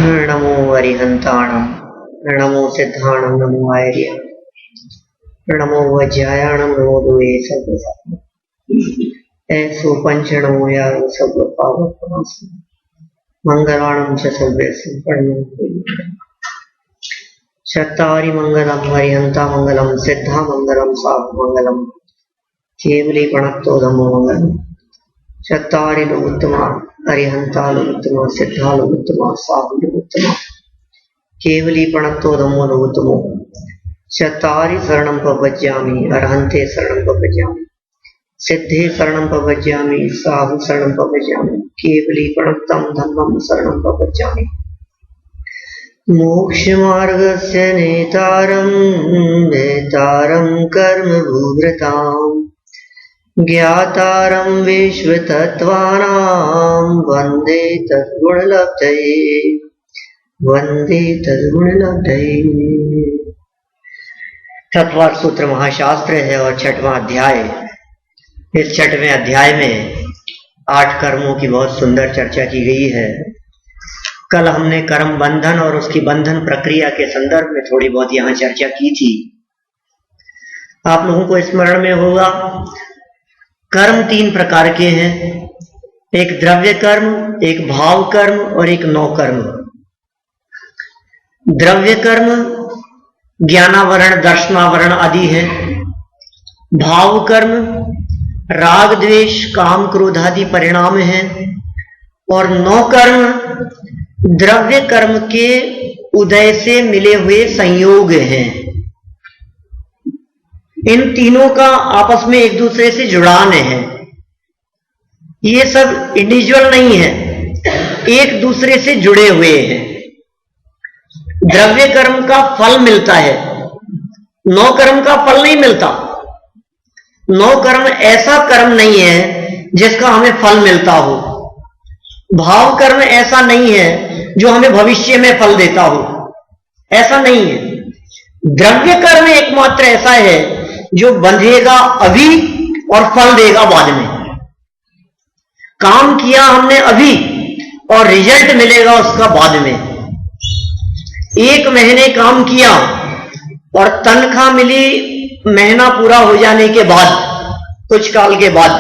नमो अरिहंताणं नमो सिद्धाणं नमो आर्याणं नमो वज्रायाणं नमो दुए सर्वसात्मक ऐसो पंचणमो यारो सर्व पावक मंगलाणं च सर्वेषु चत्तारि मंगलम हरिहंता मंगलम सिद्धा मंगलम साधु मंगलम केवली प्रणतोधमो मंगलम चत्तारि लोकोत्तमा हरिहंता लोकोत्तमा सिद्धा लोकोत्तमा साधु लोकोत्तमा केवली प्रणतोधमो लोकोत्तमो चत्तारि शरणं प्रपद्यामि अरहन्ते शरणं प्रपद्यामि सिद्धे शरणं प्रपद्यामि साधु शरणं प्रपद्यामि केवली प्रणतं धम्मं शरणं प्रपद्यामि मोक्षमार्गस्य नेतारं वेतारं कर्मभूभृताम् ज्ञातारं विश्वतत्त्वानां वन्दे तद्गुणलब्धये वन्दे तद्गुणलब्धये। तत्वार सूत्र महाशास्त्र है और छठवां अध्याय। इस छठवें अध्याय में 8 कर्मों की बहुत सुंदर चर्चा की गई है। कल हमने कर्म बंधन और उसकी बंधन प्रक्रिया के संदर्भ में थोड़ी बहुत यहाँ चर्चा की थी। आप लोगों को स्मरण में होगा कर्म 3 प्रकार के हैं, एक द्रव्य कर्म, एक भाव कर्म और एक नौ कर्म। द्रव्य कर्म ज्ञानावरण दर्शनावरण आदि है। भाव कर्म राग द्वेष काम क्रोध आदि परिणाम है और नौ कर्म द्रव्य कर्म के उदय से मिले हुए संयोग हैं। इन तीनों का आपस में एक दूसरे से जुड़ान है। ये सब इंडिविजुअल नहीं है, एक दूसरे से जुड़े हुए हैं। द्रव्य कर्म का फल मिलता है, नौ कर्म का फल नहीं मिलता। नौ कर्म ऐसा कर्म नहीं है जिसका हमें फल मिलता हो। भाव कर्म ऐसा नहीं है जो हमें भविष्य में फल देता हो, ऐसा नहीं है। द्रव्य कर्म एकमात्र ऐसा है जो बंधेगा अभी और फल देगा बाद में। काम किया हमने अभी और रिजल्ट मिलेगा उसका बाद में। 1 महीने काम किया और तनख्वाह मिली महीना पूरा हो जाने के बाद, कुछ काल के बाद।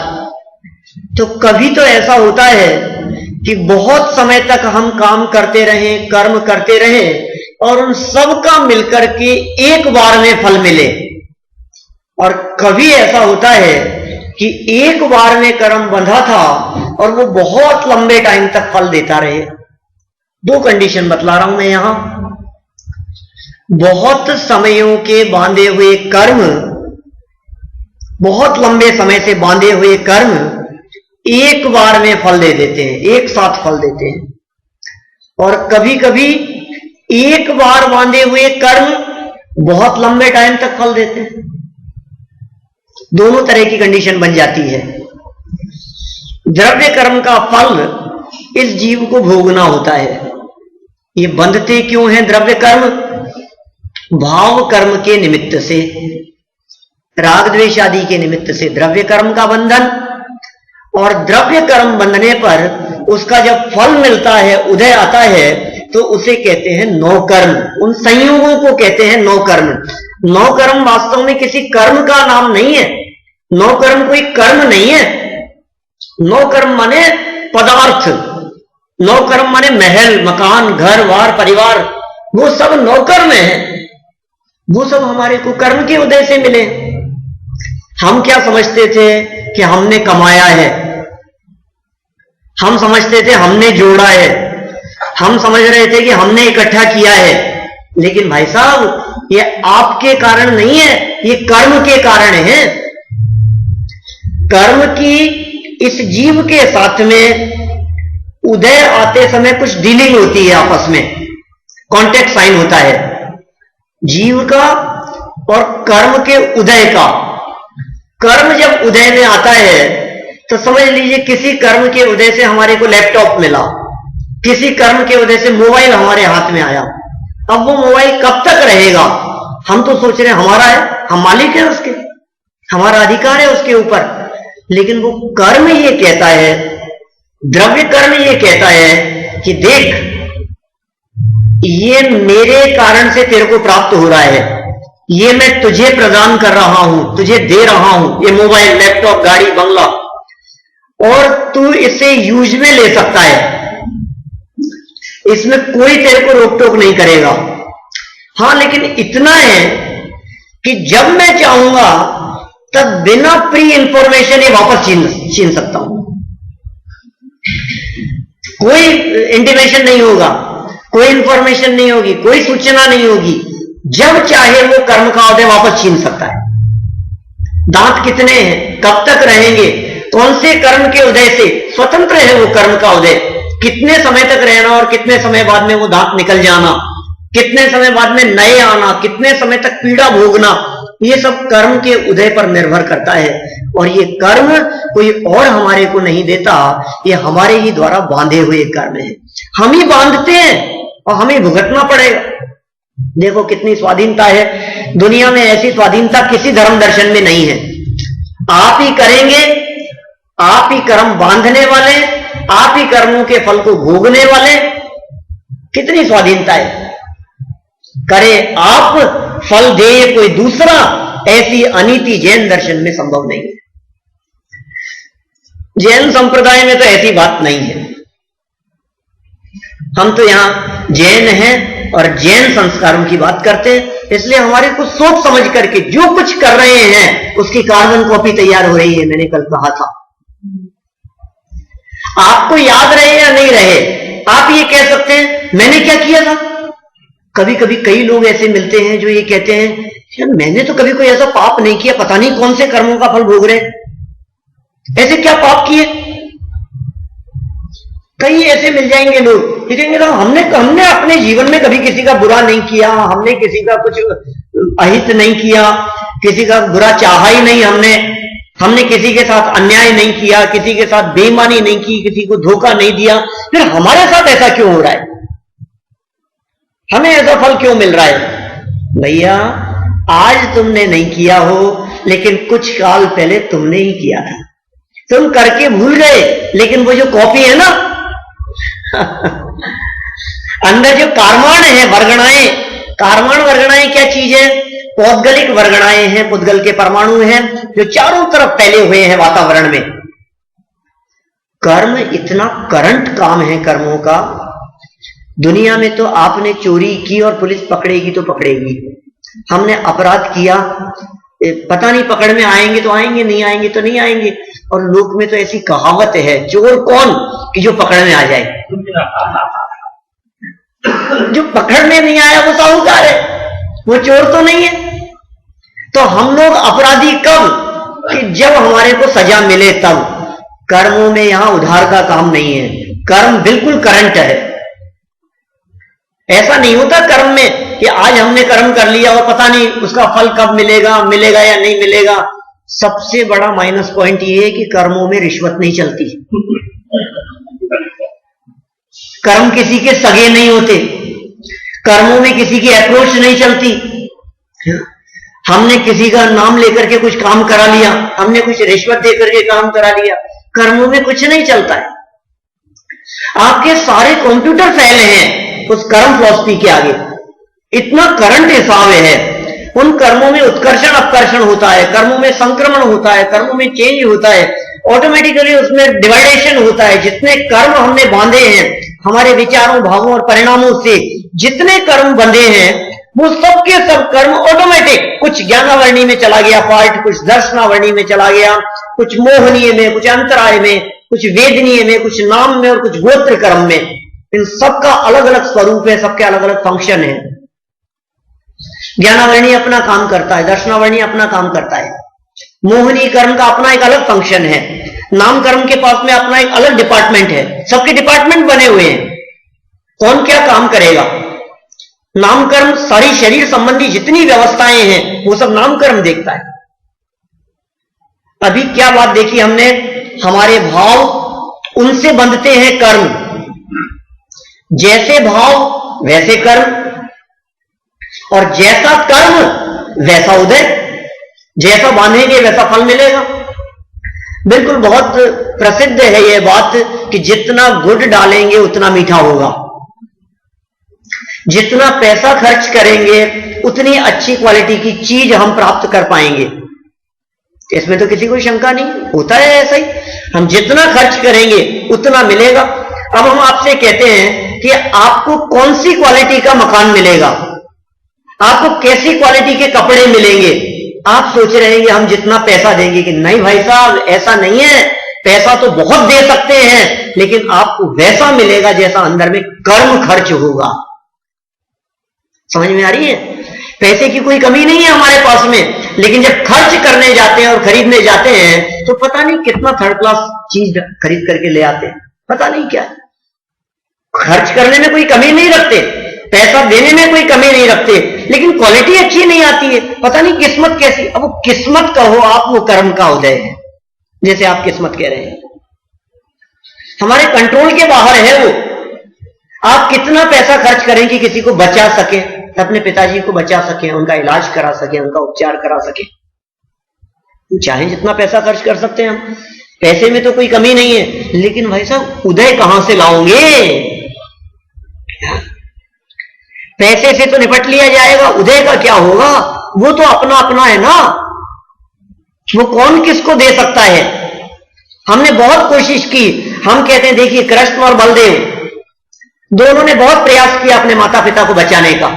तो कभी तो ऐसा होता है कि बहुत समय तक हम काम करते रहें, कर्म करते रहें और उन सब का मिलकर के एक बार में फल मिले। और कभी ऐसा होता है कि एक बार में कर्म बंधा था और वो बहुत लंबे टाइम तक फल देता रहे। 2 कंडीशन बतला रहा हूं मैं यहां। बहुत समयों के बांधे हुए कर्म, बहुत लंबे समय से बांधे हुए कर्म एक बार में फल दे देते हैं, एक साथ फल देते हैं। और कभी कभी एक बार बांधे हुए कर्म बहुत लंबे टाइम तक फल देते हैं। दोनों तरह की कंडीशन बन जाती है। द्रव्य कर्म का फल इस जीव को भोगना होता है। ये बंधते क्यों हैं द्रव्य कर्म? भाव कर्म के निमित्त से, राग द्वेष आदि के निमित्त से द्रव्य कर्म का बंधन। और द्रव्य कर्म बंधने पर उसका जब फल मिलता है, उदय आता है, तो उसे कहते हैं नौ कर्म। उन संयोगों को कहते हैं नौ कर्म। नौ कर्म वास्तव में किसी कर्म का नाम नहीं है। नौ कर्म कोई कर्म नहीं है। नौ कर्म माने पदार्थ, नौ कर्म माने महल, मकान, घर, वार, परिवार, वो सब नौ कर्म है। वो सब हमारे को कर्म के उदय से मिले। हम क्या समझते थे कि हमने कमाया है, हम समझते थे हमने जोड़ा है, हम समझ रहे थे कि हमने इकट्ठा किया है। लेकिन भाई साहब, ये आपके कारण नहीं है, ये कर्म के कारण है। कर्म की इस जीव के साथ में उदय आते समय कुछ डीलिंग होती है, आपस में कॉन्टेक्ट साइन होता है जीव का और कर्म के उदय का। कर्म जब उदय में आता है तो समझ लीजिए किसी कर्म के उदय से हमारे को लैपटॉप मिला, किसी कर्म के उदय से मोबाइल हमारे हाथ में आया। अब वो मोबाइल कब तक रहेगा? हम तो सोच रहे हैं हमारा है, हम मालिक हैं उसके, हमारा अधिकार है उसके ऊपर। लेकिन वो कर्म ये कहता है, द्रव्य कर्म ये कहता है कि देख, ये मेरे कारण से तेरे को प्राप्त हो रहा है, ये मैं तुझे प्रदान कर रहा हूं, तुझे दे रहा हूं, ये मोबाइल, लैपटॉप, गाड़ी, बंगला, और तू इसे यूज में ले सकता है, इसमें कोई तेरे को रोक टोक नहीं करेगा। हां, लेकिन इतना है कि जब मैं चाहूंगा तब बिना प्री इंफॉर्मेशन ये वापस छीन सकता हूं, कोई इंटीमेशन नहीं होगा, कोई इंफॉर्मेशन नहीं होगी, कोई सूचना नहीं होगी, जब चाहे वो कर्म का उदय वापस छीन सकता है। दांत कितने हैं, कब तक रहेंगे, कौन से कर्म के उदय से स्वतंत्र है वो कर्म का उदय, कितने समय तक रहना और कितने समय बाद में वो दांत निकल जाना, कितने समय बाद में नए आना, कितने समय तक पीड़ा भोगना, ये सब कर्म के उदय पर निर्भर करता है। और ये कर्म कोई और हमारे को नहीं देता, ये हमारे ही द्वारा बांधे हुए कर्म है, हम ही बांधते हैं और हमें भुगतना पड़ेगा। देखो कितनी स्वाधीनता है दुनिया में, ऐसी स्वाधीनता किसी धर्म दर्शन में नहीं है। आप ही करेंगे, आप ही कर्म बांधने वाले, आप ही कर्मों के फल को भोगने वाले, कितनी स्वाधीनता है। करे आप, फल दे कोई दूसरा, ऐसी अनीति जैन दर्शन में संभव नहीं है। जैन संप्रदाय में तो ऐसी बात नहीं है। हम तो यहां जैन हैं और जैन संस्कारों की बात करते हैं, इसलिए हमारे को सोच समझ करके जो कुछ कर रहे हैं उसकी कार्बन कॉपी तैयार हो रही है। मैंने कल कहा था, आपको याद रहे या नहीं रहे, आप ये कह सकते हैं मैंने क्या किया था। कभी कभी कई लोग ऐसे मिलते हैं जो ये कहते हैं यार मैंने तो कभी कोई ऐसा पाप नहीं किया, पता नहीं कौन से कर्मों का फल भोग रहे, ऐसे क्या पाप किए। कई ऐसे मिल जाएंगे लोग, ये कहेंगे हमने अपने जीवन में कभी किसी का बुरा नहीं किया, हमने किसी का कुछ अहित नहीं किया, किसी का बुरा चाहा ही नहीं, हमने किसी के साथ अन्याय नहीं किया, किसी के साथ बेईमानी नहीं की, किसी को धोखा नहीं दिया, फिर हमारे साथ ऐसा क्यों हो रहा है, हमें ऐसा फल क्यों मिल रहा है। भैया आज तुमने नहीं किया हो, लेकिन कुछ साल पहले तुमने ही किया था, तुम करके भूल गए, लेकिन वो जो कॉपी है ना अंदर जो कार्माण है, वर्गणाएं, कार्माण वर्गणाएं क्या चीज है, पौद्गलिक वर्गणाएं हैं, पुद्गल के परमाणु हैं जो चारों तरफ फैले हुए हैं वातावरण में। कर्म इतना करंट काम है कर्मों का, दुनिया में तो आपने चोरी की और पुलिस पकड़ेगी तो पकड़ेगी, हमने अपराध किया पता नहीं पकड़ में आएंगे तो आएंगे, नहीं आएंगे तो नहीं आएंगे। और लोक में तो ऐसी कहावत है, चोर कौन कि जो पकड़ में आ जाए, जो पकड़ में नहीं आया वो साहूकार है, वो चोर तो नहीं है। तो हम लोग अपराधी कब कि जब हमारे को सजा मिले तब। कर्मों में यहां उधार का काम नहीं है, कर्म बिल्कुल करंट है। ऐसा नहीं होता कर्म में कि आज हमने कर्म कर लिया और पता नहीं उसका फल कब मिलेगा, मिलेगा या नहीं मिलेगा। सबसे बड़ा माइनस पॉइंट ये है कि कर्मों में रिश्वत नहीं चलती, कर्म किसी के सगे नहीं होते, कर्मों में किसी की अप्रोच नहीं चलती। हमने किसी का नाम लेकर के कुछ काम करा लिया, हमने कुछ रिश्वत देकर के काम करा लिया, कर्मों में कुछ नहीं चलता है। आपके सारे कंप्यूटर फेल हैं उस कर्म फिलॉसफी के आगे, इतना करंट हिसाब है। उन कर्मों में उत्कर्षण अपकर्षण होता है, कर्मों में संक्रमण होता है, कर्मों में चेंज होता है, ऑटोमेटिकली उसमें डिवाइडेशन होता है। जितने कर्म हमने बांधे हैं हमारे विचारों, भावों और परिणामों से, जितने कर्म बंधे हैं वो सब के सब कर्म ऑटोमेटिक, कुछ ज्ञानावर्णी में चला गया पार्ट, कुछ दर्शनावर्णी में चला गया, कुछ मोहनीय में, कुछ अंतराय में, कुछ वेदनीय में, कुछ नाम में और कुछ गोत्र कर्म में। इन सबका अलग अलग स्वरूप है, सबके अलग अलग फंक्शन है। ज्ञानावर्णी अपना काम करता है, दर्शनावर्णी अपना काम करता है, मोहनीय कर्म का अपना एक अलग फंक्शन है, नाम कर्म के पास में अपना एक अलग डिपार्टमेंट है। सबके डिपार्टमेंट बने हुए हैं, कौन क्या काम करेगा। नाम कर्म सारी शरीर संबंधी जितनी व्यवस्थाएं हैं वो सब नाम कर्म देखता है। अभी क्या बात देखी हमने, हमारे भाव उनसे बंधते हैं कर्म, जैसे भाव वैसे कर्म, और जैसा कर्म वैसा उदय, जैसा बांधेंगे वैसा फल मिलेगा। बिल्कुल बहुत प्रसिद्ध है यह बात कि जितना गुड़ डालेंगे उतना मीठा होगा। जितना पैसा खर्च करेंगे उतनी अच्छी क्वालिटी की चीज हम प्राप्त कर पाएंगे। इसमें तो किसी को शंका नहीं, होता है ऐसा ही। हम जितना खर्च करेंगे उतना मिलेगा। अब हम आपसे कहते हैं कि आपको कौन सी क्वालिटी का मकान मिलेगा, आपको कैसी क्वालिटी के कपड़े मिलेंगे। आप सोच रहे हैं हम जितना पैसा देंगे, कि नहीं भाई साहब ऐसा नहीं है, पैसा तो बहुत दे सकते हैं लेकिन आपको वैसा मिलेगा जैसा अंदर में कर्म खर्च होगा। समझ में आ रही है? पैसे की कोई कमी नहीं है हमारे पास में, लेकिन जब खर्च करने जाते हैं और खरीदने जाते हैं तो पता नहीं कितना थर्ड क्लास चीज खरीद करके ले आते हैं, पता नहीं क्या। खर्च करने में कोई कमी नहीं रखते, पैसा देने में कोई कमी नहीं रखते, लेकिन क्वालिटी अच्छी नहीं आती है, पता नहीं किस्मत कैसी। अब वो किस्मत कहो आप, वो कर्म का उदय है, जैसे आप किस्मत कह रहे हैं, हमारे कंट्रोल के बाहर है वो। आप कितना पैसा खर्च करें कि किसी को बचा सके, अपने पिताजी को बचा सके, उनका इलाज करा सके, उनका उपचार करा सके। चाहे जितना पैसा खर्च कर सकते हैं हम, पैसे में तो कोई कमी नहीं है, लेकिन भाई साहब उदय कहां से लाओगे? पैसे से तो निपट लिया जाएगा, उदय का क्या होगा? वो तो अपना अपना है ना, वो कौन किसको दे सकता है। हमने बहुत कोशिश की, हम कहते हैं देखिए कृष्ण और बलदेव दोनों ने बहुत प्रयास किया अपने माता पिता को बचाने का।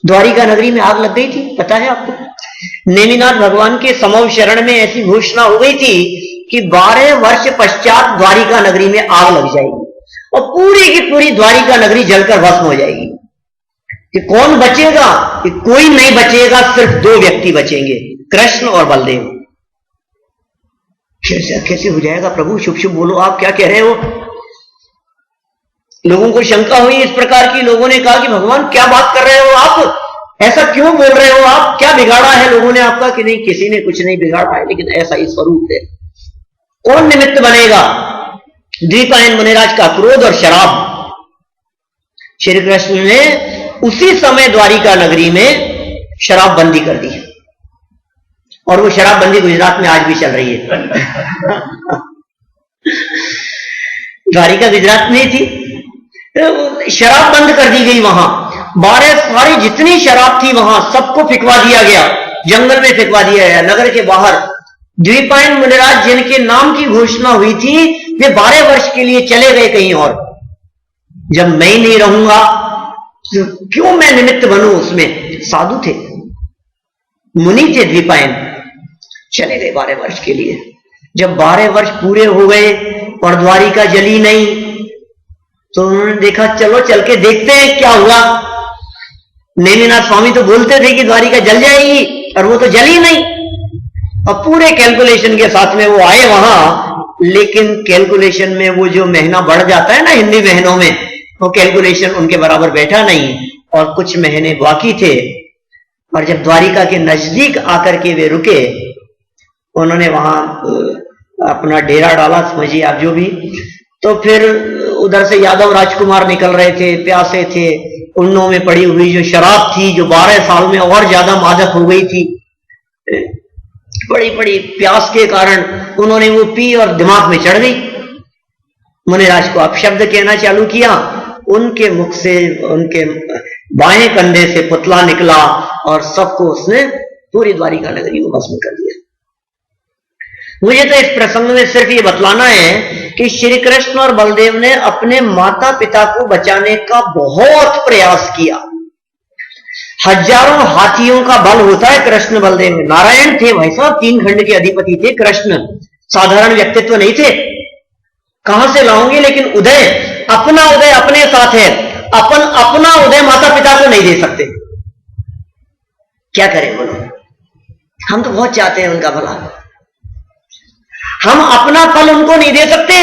द्वारिका नगरी में आग लग गई थी, पता है आपको। नेमिनाथ भगवान के समव शरण में ऐसी घोषणा हो गई थी कि 12 वर्ष पश्चात द्वारिका नगरी में आग लग जाएगी और पूरी की पूरी द्वारिका नगरी जलकर भस्म हो जाएगी। कि कौन बचेगा? कि कोई नहीं बचेगा, सिर्फ 2 व्यक्ति बचेंगे, कृष्ण और बलदेव। कैसे हो जाएगा प्रभु? शुभ शुभ बोलो, आप क्या कह रहे हो? लोगों को शंका हुई इस प्रकार की। लोगों ने कहा कि भगवान क्या बात कर रहे हो आप, ऐसा क्यों बोल रहे हो आप, क्या बिगाड़ा है लोगों ने आपका? कि नहीं, किसी ने कुछ नहीं बिगाड़ा है, लेकिन ऐसा ही स्वरूप है। कौन निमित्त बनेगा? द्विपायन मुनिराज का क्रोध और शराब। श्री कृष्ण ने उसी समय द्वारिका नगरी में शराब बंदी कर दी, और वो शराब बंदी गुजरात में आज भी चल रही है। द्वारिका गुजरात में थी, शराब बंद कर दी गई। वहां 12 सारी जितनी शराब थी वहां सबको फिकवा दिया गया, जंगल में फिकवा दिया गया, नगर के बाहर। द्विपायन मुनिराज जिनके नाम की घोषणा हुई थी, वे 12 वर्ष के लिए चले गए कहीं और। जब मैं ही नहीं रहूंगा तो क्यों मैं निमित्त बनूं उसमें? साधु थे, मुनि थे द्विपायन, चले गए 12 वर्ष के लिए। जब 12 वर्ष पूरे हो गए और द्वारिका जली नहीं, तो उन्होंने देखा चलो चल के देखते हैं क्या हुआ। नेमिनाथ स्वामी तो बोलते थे कि द्वारिका जल जाएगी, और वो तो जली नहीं। और पूरे कैलकुलेशन के साथ में वो आए वहां, लेकिन कैलकुलेशन में वो जो महीना बढ़ जाता है ना हिंदी महीनों में, वो कैलकुलेशन उनके बराबर बैठा नहीं, और कुछ महीने बाकी थे। और जब द्वारिका के नजदीक आकर के वे रुके, उन्होंने वहां अपना डेरा डाला, समझिए आप जो भी। तो फिर उधर से यादव राजकुमार निकल रहे थे, प्यासे थे, उन्नों में पड़ी हुई जो शराब थी, जो 12 साल में और ज्यादा मादक हो गई थी, बड़ी बड़ी प्यास के कारण उन्होंने वो पी और दिमाग में चढ़ गई। मुनिराज को अपशब्द कहना चालू किया, उनके मुख से, उनके बाएं कंधे से पुतला निकला और सबको उसने पूरी द्वारिका नगरी को भस्म कर दिया। मुझे तो इस प्रसंग में सिर्फ ये बतलाना है कि श्री कृष्ण और बलदेव ने अपने माता पिता को बचाने का बहुत प्रयास किया। हजारों हाथियों का बल होता है कृष्ण बलदेव में। नारायण थे भाई साहब, 3 खंड के अधिपति थे कृष्ण, साधारण व्यक्तित्व नहीं थे। कहां से लाओगे? लेकिन उदय, अपना उदय अपने साथ है। अपना उदय माता पिता को नहीं दे सकते। क्या करें बोलो? हम तो बहुत चाहते हैं उनका भला, हम अपना फल उनको नहीं दे सकते।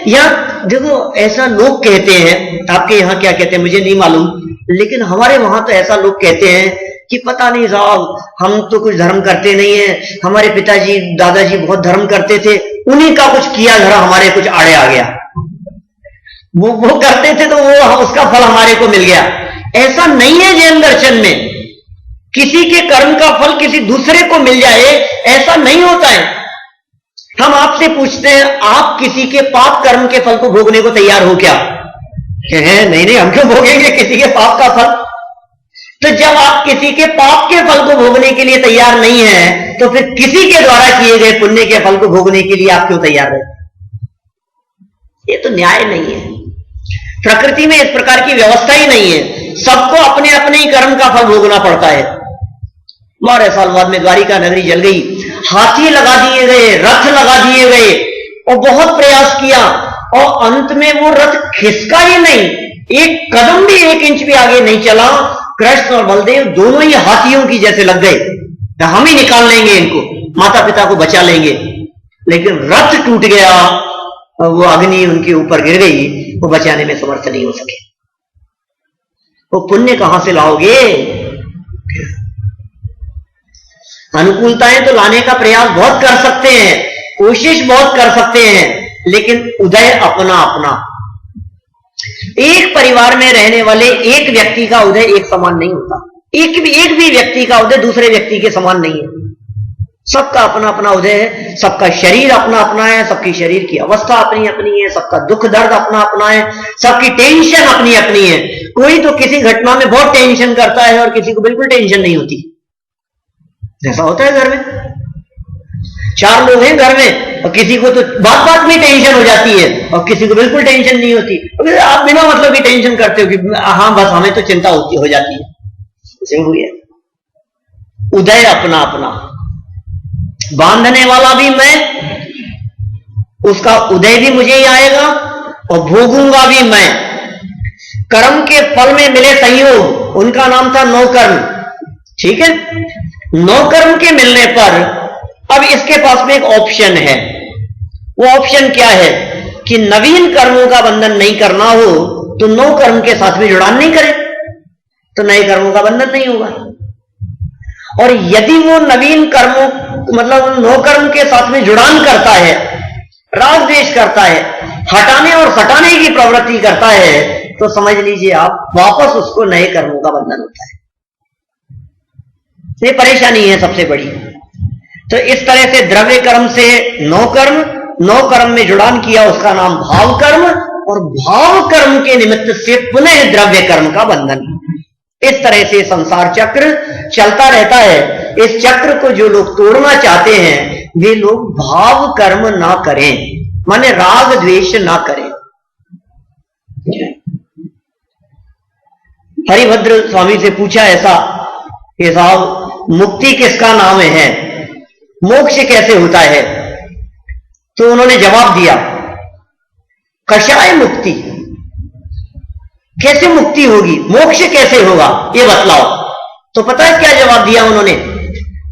या देखो, ऐसा लोग कहते हैं, आपके यहां क्या कहते हैं मुझे नहीं मालूम, लेकिन हमारे वहां तो ऐसा लोग कहते हैं कि पता नहीं साहब, हम तो कुछ धर्म करते नहीं है, हमारे पिताजी दादाजी बहुत धर्म करते थे, उन्हीं का कुछ किया धरा हमारे कुछ आड़े आ गया। वो करते थे तो वो उसका फल हमारे को मिल गया। ऐसा नहीं है जैन दर्शन में, किसी के कर्म का फल किसी दूसरे को मिल जाए, ऐसा नहीं होता है। हम आपसे पूछते हैं, आप किसी के पाप कर्म के फल को भोगने को तैयार हो क्या? नहीं नहीं, हम क्यों भोगेंगे किसी के पाप का फल? तो जब आप किसी के पाप के फल को भोगने के लिए तैयार नहीं है, तो फिर किसी के द्वारा किए गए पुण्य के फल को भोगने के लिए आप क्यों तैयार है? ये तो न्याय नहीं है। प्रकृति में इस प्रकार की व्यवस्था ही नहीं है। सबको अपने अपने ही कर्म का फल भोगना पड़ता है। 12 साल बाद में द्वारिका नगरी जल गई, हाथी लगा दिए गए, रथ लगा दिए गए, और बहुत प्रयास किया, और अंत में वो रथ खिसका ही नहीं, एक कदम भी 1 इंच भी आगे नहीं चला। कृष्ण और बलदेव दोनों ही हाथियों की जैसे लग गए, तो हम ही निकाल लेंगे इनको, माता पिता को बचा लेंगे। लेकिन रथ टूट गया, और वो अग्नि उनके ऊपर गिर गई, वो बचाने में समर्थ नहीं हो सके। वो पुण्य कहां से लाओगे? अनुकूलताएं तो लाने का प्रयास बहुत कर सकते हैं, कोशिश बहुत कर सकते हैं, लेकिन उदय अपना अपना। एक परिवार में रहने वाले एक व्यक्ति का उदय एक समान नहीं होता। एक भी व्यक्ति का उदय दूसरे व्यक्ति के समान नहीं है। सबका अपना अपना उदय है, सबका शरीर अपना अपना है, सबकी शरीर की अवस्था अपनी अपनी है, सबका दुख दर्द अपना अपना है, सबकी टेंशन अपनी अपनी है। कोई तो किसी घटना में बहुत टेंशन करता है और किसी को बिल्कुल टेंशन नहीं होती। ऐसा होता है घर में, 4 लोग हैं घर में, और किसी को तो बात बात में टेंशन हो जाती है और किसी को बिल्कुल टेंशन नहीं होती। आप बिना मतलब की टेंशन करते हो कि हाँ बस हमें तो चिंता होती हो जाती है। ऐसे हुई है। उदय अपना अपना, बांधने वाला भी मैं, उसका उदय भी मुझे ही आएगा और भोगूंगा भी मैं। कर्म के फल में मिले संयोग, उनका नाम था नौकर्म। ठीक है, नौकर्म के मिलने पर अब इसके पास में एक ऑप्शन है। वो ऑप्शन क्या है कि नवीन कर्मों का बंधन नहीं करना हो तो नौ कर्म के साथ में जुड़ान नहीं करे, तो नए कर्मों का बंधन नहीं होगा। और यदि वो नवीन कर्मों मतलब नौ कर्म के साथ में जुड़ान करता है, राग द्वेष करता है, हटाने और सटाने की प्रवृत्ति करता है, तो समझ लीजिए आप वापस उसको नए कर्मों का बंधन होता है। ये परेशानी है सबसे बड़ी। तो इस तरह से द्रव्य कर्म से नौ कर्म में जुड़ान किया, उसका नाम भाव कर्म, और भाव कर्म के निमित्त से पुनः द्रव्य कर्म का बंधन। इस तरह से संसार चक्र चलता रहता है। इस चक्र को जो लोग तोड़ना चाहते हैं वे लोग भाव कर्म ना करें, माने राग द्वेष ना करें। हरिभद्र स्वामी से पूछा ऐसा कि साहब मुक्ति किसका नाम है, मोक्ष कैसे होता है? तो उन्होंने जवाब दिया कषाय मुक्ति। कैसे मुक्ति होगी, मोक्ष कैसे होगा, ये बतलाओ। तो पता है क्या जवाब दिया उन्होंने?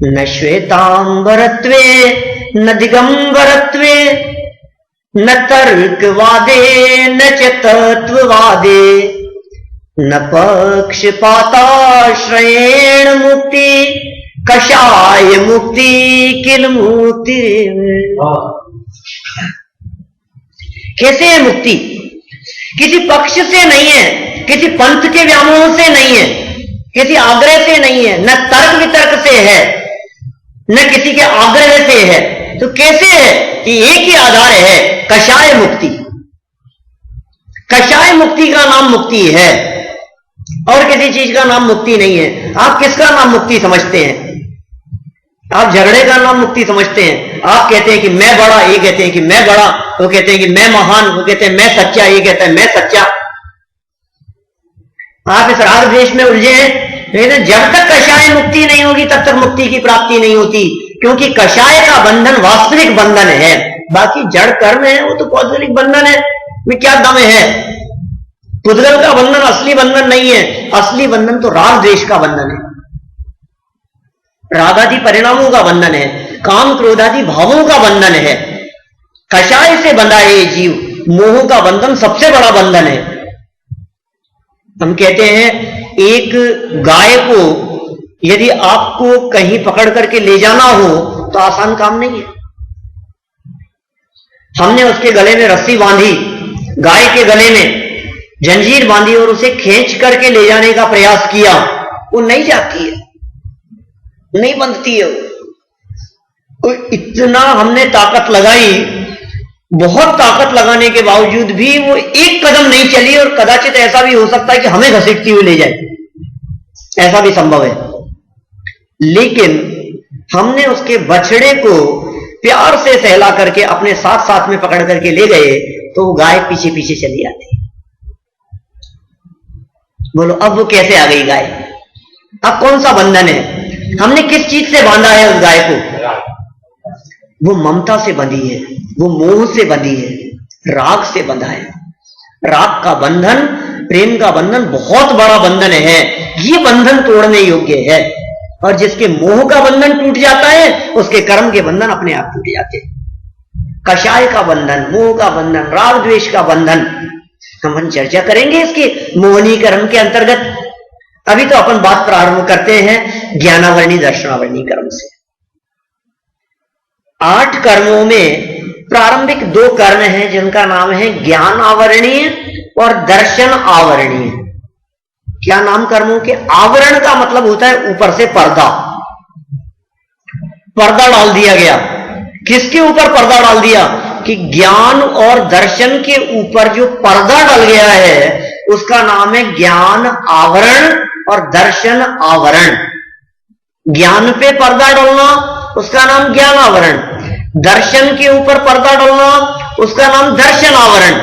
न श्वेतांबरत्वे न दिगंबरत्वे न तर्कवादे न च तत्ववादे न पक्षपाताश्रयेण मुक्ति कषाय मुक्ति किल मुक्ति। कैसे है मुक्ति? किसी पक्ष से नहीं है, किसी पंथ के व्यामोह से नहीं है, किसी आग्रह से नहीं है, न तर्क वितर्क से है, न किसी के आग्रह से है। तो कैसे है कि एक ही आधार है, कषाय मुक्ति। कषाय मुक्ति का नाम मुक्ति है और किसी चीज का नाम मुक्ति नहीं है। आप किसका नाम मुक्ति समझते हैं? आप झगड़े का नाम मुक्ति समझते हैं। आप कहते हैं कि मैं बड़ा, ये कहते हैं कि मैं बड़ा, वो कहते हैं कि मैं महान, वो कहते हैं मैं सच्चा, ये कहता है मैं सच्चा। आप इस राग द्वेष में उलझे हैं। लेकिन जब तक कषाय मुक्ति नहीं होगी तब तक मुक्ति की प्राप्ति नहीं होती, क्योंकि कषाय का बंधन वास्तविक बंधन है, बाकी जड़ कर्म है वो तो पौद्गलिक बंधन है, में क्या दम है। पुद्गल का बंधन असली बंधन नहीं है, असली बंधन तो राग द्वेष का बंधन है, रागादि परिणामों का बंधन है, काम क्रोधादि भावों का बंधन है। कषाय से बंधा है ये जीव, मोह का बंधन सबसे बड़ा बंधन है। हम कहते हैं एक गाय को यदि आपको कहीं पकड़ करके ले जाना हो तो आसान काम नहीं है। हमने उसके गले में रस्सी बांधी, गाय के गले में जंजीर बांधी और उसे खींच करके ले जाने का प्रयास किया, वो नहीं जाती है, नहीं बंधती है। वो इतना हमने ताकत लगाई बहुत ताकत लगाने के बावजूद भी वो एक कदम नहीं चली, और कदाचित ऐसा भी हो सकता है कि हमें घसीटती हुई ले जाए, ऐसा भी संभव है। लेकिन हमने उसके बछड़े को प्यार से सहला करके अपने साथ साथ में पकड़ करके ले गए, तो वो गाय पीछे पीछे चली आती। बोलो अब वो कैसे आ गई गाय? अब कौन सा बंधन है? हमने किस चीज से बांधा है उस गाय को? वो ममता से बंधी है, वो मोह से बंधी है, राग से बंधा है। राग का बंधन, प्रेम का बंधन बहुत बड़ा बंधन है, ये बंधन तोड़ने योग्य है। और जिसके मोह का बंधन टूट जाता है, उसके कर्म के बंधन अपने आप टूट जाते हैं। कषाय का बंधन, मोह का बंधन, राग द्वेष का बंधन, हम चर्चा करेंगे इसके मोहनी कर्म के अंतर्गत। अभी तो अपन बात प्रारंभ करते हैं ज्ञानावरणी दर्शनावरणी कर्म से। 8 कर्मों में प्रारंभिक 2 कर्म हैं जिनका नाम है ज्ञान आवरणीय और दर्शन आवरणीय। क्या नाम कर्मों के? आवरण का मतलब होता है ऊपर से पर्दा, पर्दा डाल दिया गया। किसके ऊपर पर्दा डाल दिया? कि ज्ञान और दर्शन के ऊपर जो पर्दा डल गया है उसका नाम है ज्ञान आवरण और दर्शन आवरण। ज्ञान पे पर्दा डालना उसका नाम ज्ञान आवरण, दर्शन के ऊपर पर्दा डालना उसका नाम दर्शन आवरण।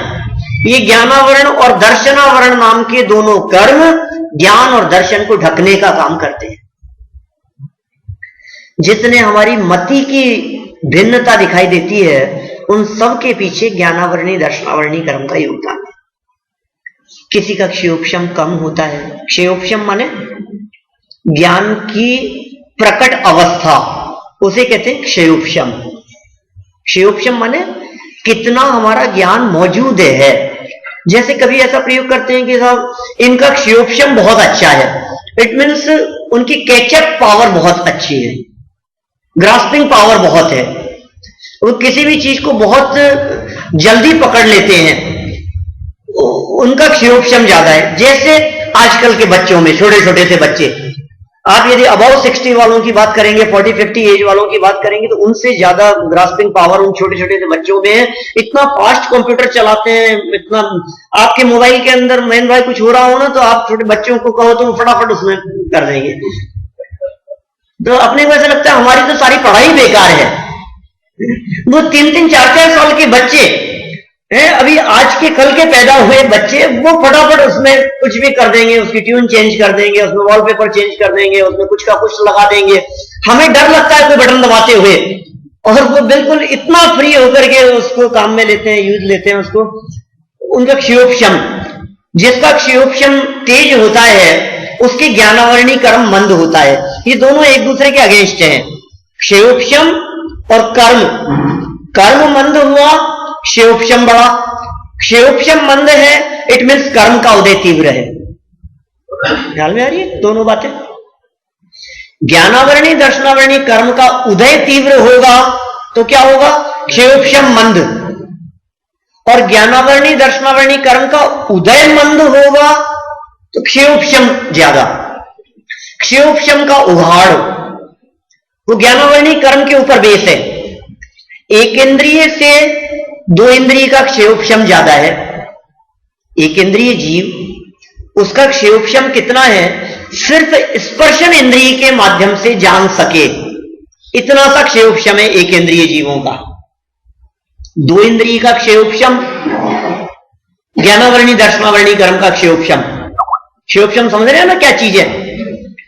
ये ज्ञानावरण और दर्शनावरण नाम के दोनों कर्म ज्ञान और दर्शन को ढकने का काम करते हैं। जितने हमारी मति की भिन्नता दिखाई देती है उन सब के पीछे ज्ञानावरणी दर्शनावरणी कर्म का योगदान है। किसी का क्षयोपशम कम होता है, क्षयोपशम माने ज्ञान की प्रकट अवस्था, उसे कहते हैं क्षयोपशम। क्षयोपशम माने कितना हमारा ज्ञान मौजूद है। जैसे कभी ऐसा प्रयोग करते हैं कि साहब इनका क्षयोपशम बहुत अच्छा है, इट मीन्स उनकी कैचअप पावर बहुत अच्छी है, ग्रास्पिंग पावर बहुत है, वो किसी भी चीज को बहुत जल्दी पकड़ लेते हैं, उनका क्षयोपशम ज्यादा है। जैसे आजकल के बच्चों में, छोटे छोटे से बच्चे, आप यदि अबाउ 60 वालों की बात करेंगे, 40-50 एज वालों की बात करेंगे, तो उनसे ज्यादा ग्रास्पिंग पावर उन छोटे छोटे से बच्चों में है। इतना फास्ट कंप्यूटर चलाते हैं, इतना आपके मोबाइल के अंदर मैन भाई कुछ हो रहा हो ना, तो आप छोटे बच्चों को कहो तो फटाफट उसमें कर देंगे। तो अपने को ऐसा लगता है हमारी तो सारी पढ़ाई बेकार है। वो 3-3, 4-4 साल के बच्चे अभी आज के कल के पैदा हुए बच्चे, वो फटाफट उसमें कुछ भी कर देंगे, उसकी ट्यून चेंज कर देंगे, उसमें वॉलपेपर चेंज कर देंगे, उसमें कुछ का कुछ लगा देंगे। हमें डर लगता है कोई बटन दबाते हुए, और वो बिल्कुल इतना फ्री होकर के उसको काम में लेते हैं, यूज लेते हैं उसको। उनका क्षयोपशम, जिसका क्षयोपशम तेज होता है उसके ज्ञानावरणी कर्म मंद होता है। ये दोनों एक दूसरे के अगेंस्ट हैं, क्षयोपशम और कर्म। कर्म मंद हुआ, क्षयोपशम बढ़ा। क्षयोपशम मंद है, इट मीन्स कर्म का उदय तीव्र है। ख्याल में आ रही है दोनों बातें? ज्ञानावरणी दर्शनावरणी कर्म का उदय तीव्र होगा तो क्या होगा? क्षयोपशम मंद। और ज्ञानावरणी दर्शनावरणी कर्म का उदय मंद होगा तो क्षयोपशम ज्यादा। क्षयोपशम का उघाड़ वो ज्ञानावरणी कर्म के ऊपर बेस है। एक इंद्रिय से 2 इंद्रिय का क्षयोपशम ज्यादा है। एक इंद्रिय जीव, उसका क्षयोपशम कितना है? सिर्फ स्पर्शन इंद्रिय के माध्यम से जान सके, इतना सा क्षयोपशम है एक इंद्रिय जीवों का। 2 इंद्रिय का क्षयोपशम ज्ञानावरणी दर्शनावरणी कर्म का क्षयोपशम। क्षयोपशम समझ रहे हैं ना क्या चीज है?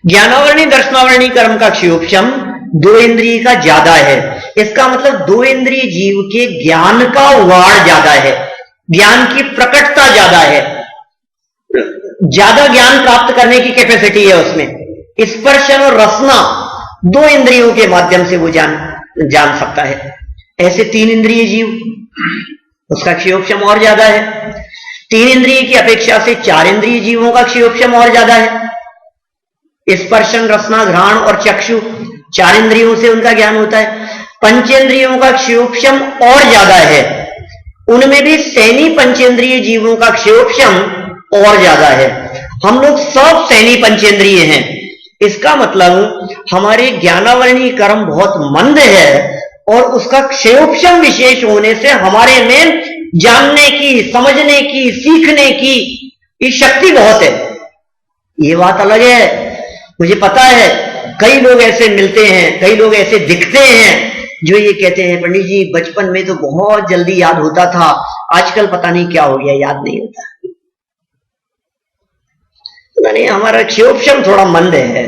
ज्ञानावरणी दर्शनावरणी कर्म का क्षयोपशम 2 इंद्रिय का ज्यादा है। इसका मतलब 2 इंद्रिय जीव के ज्ञान का उगाड़ ज्यादा है, ज्ञान की प्रकटता ज्यादा है, ज्यादा ज्ञान प्राप्त करने की कैपेसिटी है उसमें। स्पर्शन और रसना 2 इंद्रियों के माध्यम से वो जान सकता है। ऐसे 3 इंद्रिय जीव, उसका क्षयोपशम और ज्यादा है। 3 इंद्रिय की अपेक्षा से 4 इंद्रिय जीवों का क्षयोपशम और ज्यादा है। स्पर्शन, रसना, घ्राण और चक्षु 4 इंद्रियों से उनका ज्ञान होता है। पंचेंद्रियों का क्षयोपशम और ज्यादा है, उनमें भी सैनी पंचेंद्रिय जीवों का क्षयोपशम और ज्यादा है। हम लोग सब सैनी पंचेंद्रिय हैं। इसका मतलब हमारे ज्ञानावरणी कर्म बहुत मंद है और उसका क्षयोपशम विशेष होने से हमारे में जानने की, समझने की, सीखने की ये शक्ति बहुत है। ये बात अलग है। मुझे पता है कई लोग ऐसे मिलते हैं, कई लोग ऐसे दिखते हैं जो ये कहते हैं पंडित जी बचपन में तो बहुत जल्दी याद होता था, आजकल पता नहीं क्या हो गया, याद नहीं होता। नहीं, हमारा क्षयोपशम थोड़ा मंद है,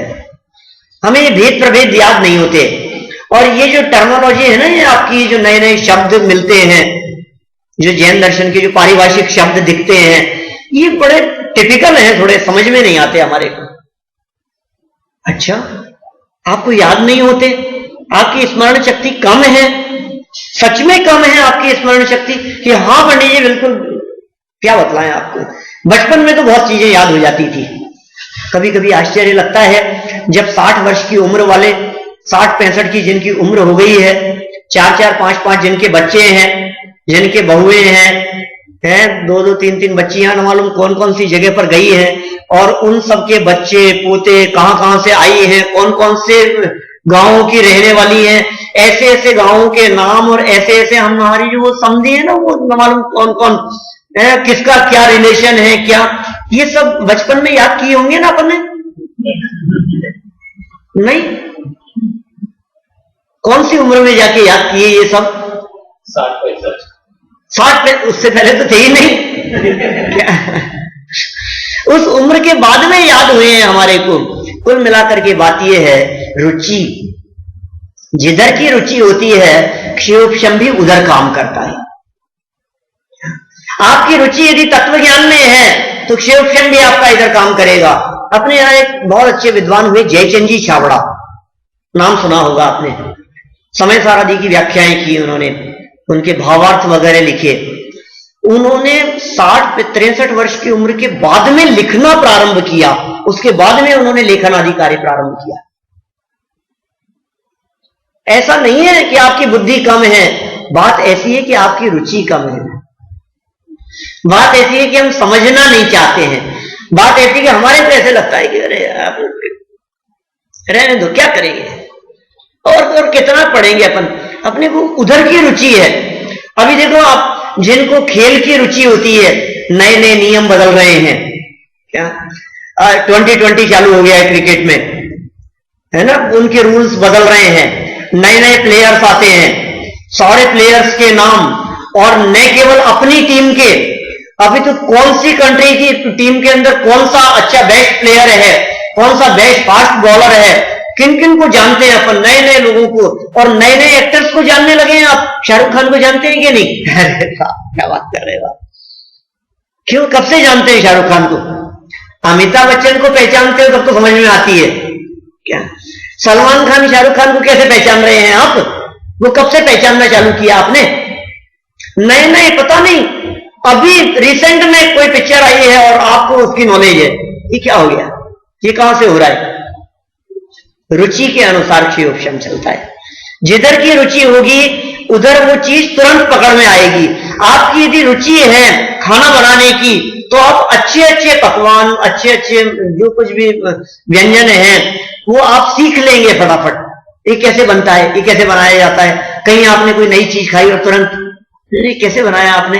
हमें ये भेद प्रभेद याद नहीं होते। और ये जो टर्मोलॉजी है ना, ये आपकी जो नए नए शब्द मिलते हैं, जो जैन दर्शन के जो पारिभाषिक शब्द दिखते हैं, ये बड़े टिपिकल हैं, थोड़े समझ में नहीं आते हमारे को। अच्छा, आपको याद नहीं होते, आपकी स्मरण शक्ति कम है, सच में कम है आपकी स्मरण शक्ति कि हाँ पंडित जी बिल्कुल, क्या बतलाएं आपको। बचपन में तो बहुत चीजें याद हो जाती थी। कभी कभी आश्चर्य लगता है जब 60 वर्ष की उम्र वाले, 60-65 की जिनकी उम्र हो गई है, 4-4, 5-5 जिनके बच्चे हैं, जिनके बहुएं हैं 2-2, 3-3 बच्चियां न मालूम कौन कौन सी जगह पर गई हैं, और उन सबके बच्चे पोते कहां कहां से आई हैं, कौन कौन से गांवों की रहने वाली हैं, ऐसे ऐसे गांवों के नाम और ऐसे ऐसे हमारी जो वो समझी है ना, वो न मालूम कौन कौन किसका क्या रिलेशन है, क्या ये सब बचपन में याद किए होंगे ना अपन ने? नहीं, कौन सी उम्र में जाके याद किए ये सब? 60, उससे पहले तो थे ही नहीं। उस उम्र के बाद में याद हुए हैं हमारे को। कुल मिलाकर के बात यह है, रुचि जिधर की रुचि होती है क्षयोपशम भी उधर काम करता है। आपकी रुचि यदि तत्व ज्ञान में है तो क्षयोपशम भी आपका इधर काम करेगा। अपने यहां एक बहुत अच्छे विद्वान हुए जयचंद जी छाबड़ा, नाम सुना होगा आपने, समय सारादि की व्याख्याएं की उन्होंने, उनके भावार्थ वगैरह लिखे। उन्होंने 63 वर्ष की उम्र के बाद में लिखना प्रारंभ किया, उसके बाद में उन्होंने लेखन आदि कार्य प्रारंभ किया। ऐसा नहीं है कि आपकी बुद्धि कम है, बात ऐसी है कि आपकी रुचि कम है। बात ऐसी है कि हम समझना नहीं चाहते हैं। बात ऐसी है कि हमारे को ऐसे लगता है कि अरे आप रहने दो, क्या करेंगे, और कितना पढ़ेंगे अपन, अपने को उधर की रुचि है। अभी देखो आप, जिनको खेल की रुचि होती है, नए नए नियम बदल रहे हैं, क्या 2020 चालू हो गया है क्रिकेट में, है ना, उनके रूल्स बदल रहे हैं, नए नए प्लेयर्स आते हैं, सारे प्लेयर्स के नाम, और न केवल अपनी टीम के, अभी तो कौन सी कंट्री की टीम के अंदर कौन सा अच्छा बेस्ट प्लेयर है, कौन सा बेस्ट फास्ट बॉलर है, किन किन को जानते हैं अपन, नए नए लोगों को, और नए नए एक्टर्स को जानने लगे हैं आप। शाहरुख खान को जानते हैं कि नहीं? अरे क्या बात कर रहे हो, क्यों, कब से जानते हैं शाहरुख खान को? अमिताभ बच्चन को पहचानते हो तब तो समझ में आती है क्या? सलमान खान शाहरुख खान को कैसे पहचान रहे हैं आप? वो कब से पहचानना चालू किया आपने? नए नए, पता नहीं, अभी रिसेंट में कोई पिक्चर आई है और आपको उसकी नॉलेज है, ये क्या हो गया, ये कहां से हो रहा है? रुचि के अनुसार क्षयोपशम चलता है। जिधर की रुचि होगी उधर वो चीज तुरंत पकड़ में आएगी। आपकी यदि रुचि है खाना बनाने की तो आप अच्छे अच्छे पकवान, अच्छे अच्छे जो कुछ भी व्यंजन हैं वो आप सीख लेंगे फटाफट। ये कैसे बनता है, ये कैसे बनाया जाता है, कहीं आपने कोई नई चीज खाई और तुरंत ये कैसे बनाया आपने,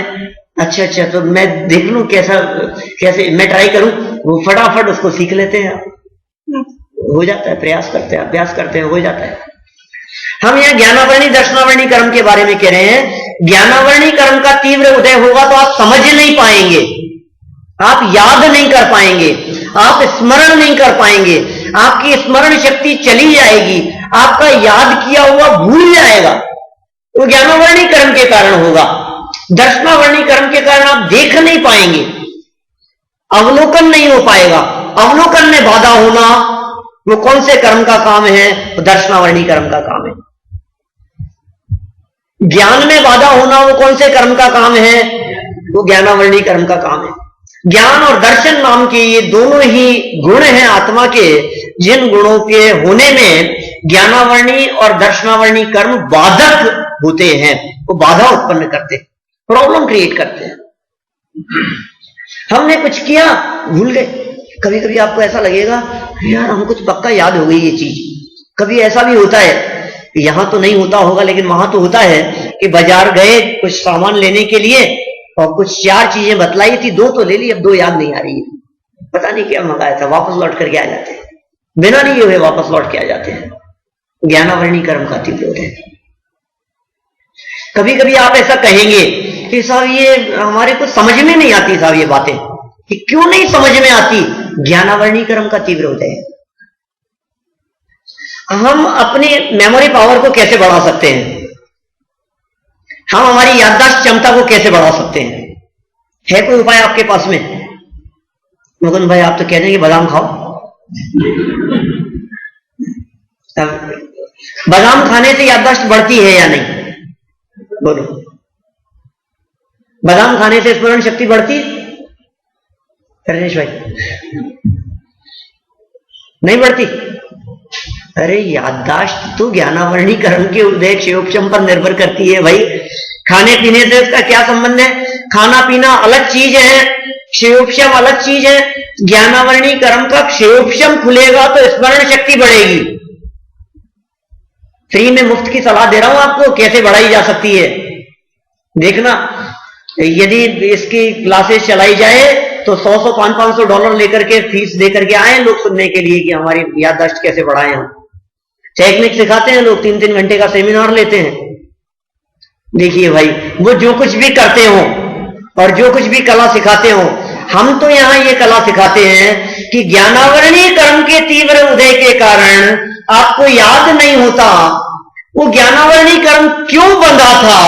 अच्छा अच्छा तो मैं देख लूं कैसे मैं ट्राई करूं, वो फटाफट उसको सीख लेते हैं आप, हो जाता है, प्रयास करते हैं, अभ्यास करते हैं, हो जाता है। हम यहाँ ज्ञानावरणी दर्शनावरणी कर्म के बारे में कह रहे हैं। ज्ञानावरणी कर्म का तीव्र उदय होगा तो आप समझ नहीं पाएंगे, आप याद नहीं कर पाएंगे, आप स्मरण नहीं कर पाएंगे, आपकी स्मरण शक्ति चली जाएगी, आपका याद किया हुआ भूल जाएगा। वो ज्ञानावरणी कर्म के कारण होगा। दर्शनावरणी कर्म के कारण आप देख नहीं पाएंगे, अवलोकन नहीं हो पाएगा। अवलोकन में बाधा होना वो कौन से कर्म का काम है? तो दर्शनावरणी कर्म का काम है। ज्ञान में बाधा होना वो कौन से कर्म का काम है? वो ज्ञानावरणी कर्म का काम है। ज्ञान और दर्शन नाम के ये दोनों ही गुण हैं आत्मा के, जिन गुणों के होने में ज्ञानावरणी और दर्शनावरणी कर्म बाधक होते हैं, वो बाधा उत्पन्न करते हैं, प्रॉब्लम क्रिएट करते हैं। हमने कुछ किया, भूल गए। कभी कभी आपको ऐसा लगेगा यार हमको तो पक्का याद हो गई ये चीज। कभी ऐसा भी होता है यहां तो नहीं होता होगा लेकिन वहां तो होता है कि बाजार गए कुछ सामान लेने के लिए और कुछ 4 चीजें बतलाई थी, 2 तो ले ली, अब 2 याद नहीं आ रही है, पता नहीं क्या मंगाया था, वापस लौट करके आ जाते हैं, बिना लिए हुए वापस लौट के आ जाते हैं। ज्ञानावरणी कर्म का तीव्र है। कभी कभी आप ऐसा कहेंगे कि साहब ये हमारे को समझ में नहीं आती, साहब ये बातें कि क्यों नहीं समझ में आती? ज्ञानावरणी कर्म का तीव्र होता है। हम अपने मेमोरी पावर को कैसे बढ़ा सकते हैं? हम हमारी याददाश्त क्षमता को कैसे बढ़ा सकते हैं? है कोई उपाय आपके पास में? मुकुंद भाई आप तो कह रहे हैं कि बादाम खाओ। बादाम खाने से याददाश्त बढ़ती है या नहीं? बोलो। बादाम खाने से स्मरण शक्ति बढ़ती है? रमेश भाई नहीं बढ़ती? अरे याददाश्त तो ज्ञानावरणी कर्म के उदय क्षयोक्षम पर निर्भर करती है भाई। खाने पीने से इसका क्या संबंध है? खाना पीना अलग चीज है, क्षयोक्षम अलग चीज है। ज्ञानावरणी कर्म का क्षयोक्षम खुलेगा तो स्मरण शक्ति बढ़ेगी। फ्री में मुफ्त की सलाह दे रहा हूं आपको, कैसे बढ़ाई जा सकती है। देखना, यदि इसकी क्लासेस चलाई जाए तो 100 $500 $500 लेकर के फीस देकर के आए लोग सुनने के लिए कि हमारी याददाश्त कैसे बढ़ाएं हम। टेक्निक सिखाते हैं लोग, 3-3 घंटे का सेमिनार लेते हैं। देखिए भाई, वो जो कुछ भी करते हो और जो कुछ भी कला सिखाते हो, हम तो यहां ये कला सिखाते हैं कि ज्ञानावरणी कर्म के तीव्र उदय के कारण आपको याद नहीं होता वो ज्ञानावरणी कर्म क्यों बंधा था।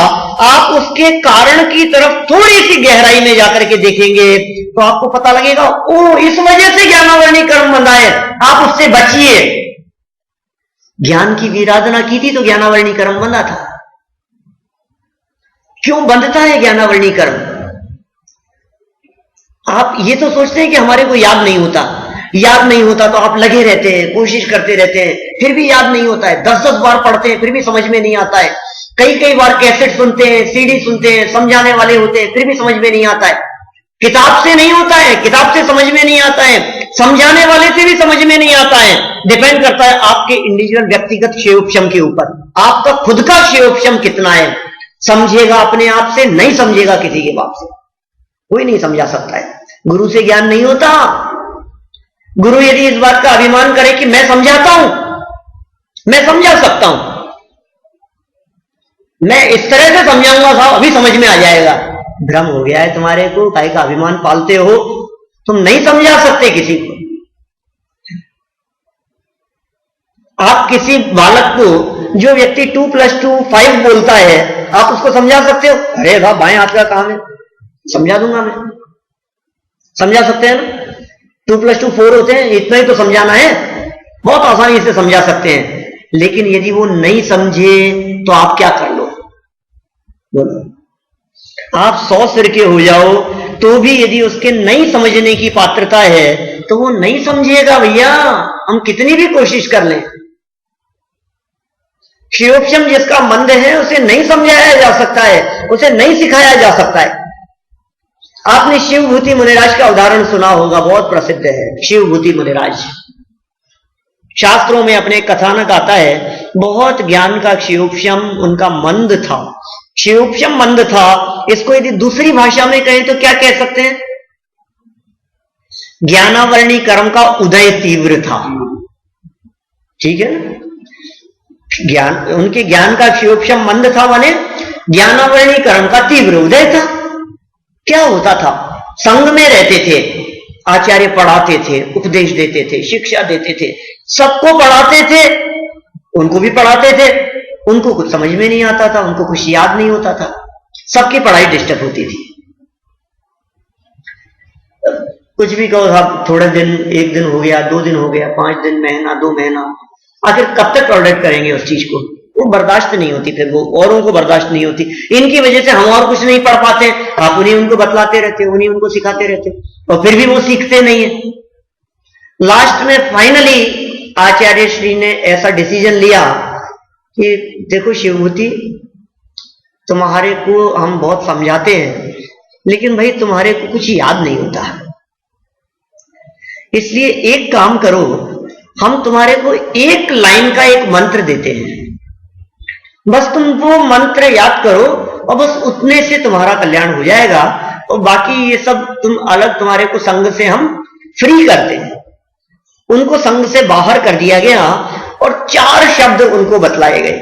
आप उसके कारण की तरफ थोड़ी सी गहराई में जाकर के देखेंगे तो आपको पता लगेगा, ओ इस वजह से ज्ञानावरणी कर्म बंधा है, आप उससे बचिए। ज्ञान की विराधना की थी तो ज्ञानावरणी कर्म बंधा था। क्यों बंधता है ज्ञानावरणी कर्म? आप ये तो सोचते हैं कि हमारे को याद नहीं होता, याद नहीं होता तो आप लगे रहते हैं, कोशिश करते रहते हैं, फिर भी याद नहीं होता है। 10-10 बार पढ़ते हैं फिर भी समझ में नहीं आता है। कई बार कैसेट सुनते हैं, सीडी सुनते हैं, समझाने वाले होते हैं, फिर भी समझ में नहीं आता है। किताब से नहीं होता है, किताब से समझ में नहीं आता है, समझाने वाले से भी समझ में नहीं आता है। डिपेंड करता है आपके इंडिविजुअल व्यक्तिगत क्षयोक्षम के ऊपर, आपका खुद का क्षयोक्षम कितना है। समझेगा अपने आप से, नहीं समझेगा किसी के बाप से, कोई नहीं समझा सकता है। गुरु से ज्ञान नहीं होता। गुरु यदि इस बात का अभिमान करे कि मैं समझाता हूं, मैं समझा सकता हूं, मैं इस तरह से समझाऊंगा साहब अभी समझ में आ जाएगा, भ्रम हो गया है तुम्हारे को, काहे का अभिमान पालते हो, तुम नहीं समझा सकते किसी को। आप किसी बालक को, जो व्यक्ति 2 + 2 5 बोलता है, आप उसको समझा सकते हो? अरे साहब बाएं हाथ का काम है, समझा दूंगा मैं। समझा सकते हैं ना? 2 + 2 4 होते हैं, इतना ही तो समझाना है, बहुत आसानी से समझा सकते हैं। लेकिन यदि वो नहीं समझे तो आप क्या कर लो? बोलो। आप 100 सिर के हो जाओ तो भी यदि उसके नहीं समझने की पात्रता है तो वो नहीं समझेगा भैया, हम कितनी भी कोशिश कर लें। क्षयोक्षम जिसका मंद है उसे नहीं समझाया जा सकता है, उसे नहीं सिखाया जा सकता है। आपने शिवभूति मुनिराज का उदाहरण सुना होगा, बहुत प्रसिद्ध है शिवभूति मुनिराज। शास्त्रों में अपने कथानक आता है, बहुत ज्ञान का क्षयोक्षम उनका मंद था, क्षयोक्षम मंद था। इसको यदि दूसरी भाषा में कहें तो क्या कह सकते हैं? ज्ञानावरणी कर्म का उदय तीव्र था। ठीक है, ज्ञान, उनके ज्ञान का क्षयोक्षम मंद था, माने ज्ञानावरणी कर्म का तीव्र उदय था। क्या होता था? संघ में रहते थे, आचार्य पढ़ाते थे, उपदेश देते थे, शिक्षा देते थे, सबको पढ़ाते थे, उनको भी पढ़ाते थे। उनको कुछ समझ में नहीं आता था, उनको कुछ याद नहीं होता था, सबकी पढ़ाई डिस्टर्ब होती थी। कुछ भी कहो साहब, थोड़े दिन, 1 दिन हो गया, 2 दिन हो गया, 5 दिन, महीना, 2 महीना, आखिर कब तक टॉलरेट करेंगे उस चीज को? वो बर्दाश्त नहीं होती, फिर वो औरों को बर्दाश्त नहीं होती। इनकी वजह से हम और कुछ नहीं पढ़ पाते, आप उन्हीं उनको बतलाते रहते, उन्हीं उनको सिखाते रहते, और फिर भी वो सीखते नहीं है। लास्ट में फाइनली आचार्य श्री ने ऐसा डिसीजन लिया कि देखो शिवभूति, तुम्हारे को हम बहुत समझाते हैं लेकिन भाई तुम्हारे को कुछ याद नहीं होता, इसलिए एक काम करो, हम तुम्हारे को 1 लाइन का एक मंत्र देते हैं, बस तुम वो मंत्र याद करो और बस उतने से तुम्हारा कल्याण हो जाएगा, और बाकी ये सब तुम अलग, तुम्हारे को संग से हम फ्री करते हैं। उनको संग से बाहर कर दिया गया और 4 शब्द उनको बतलाए गए।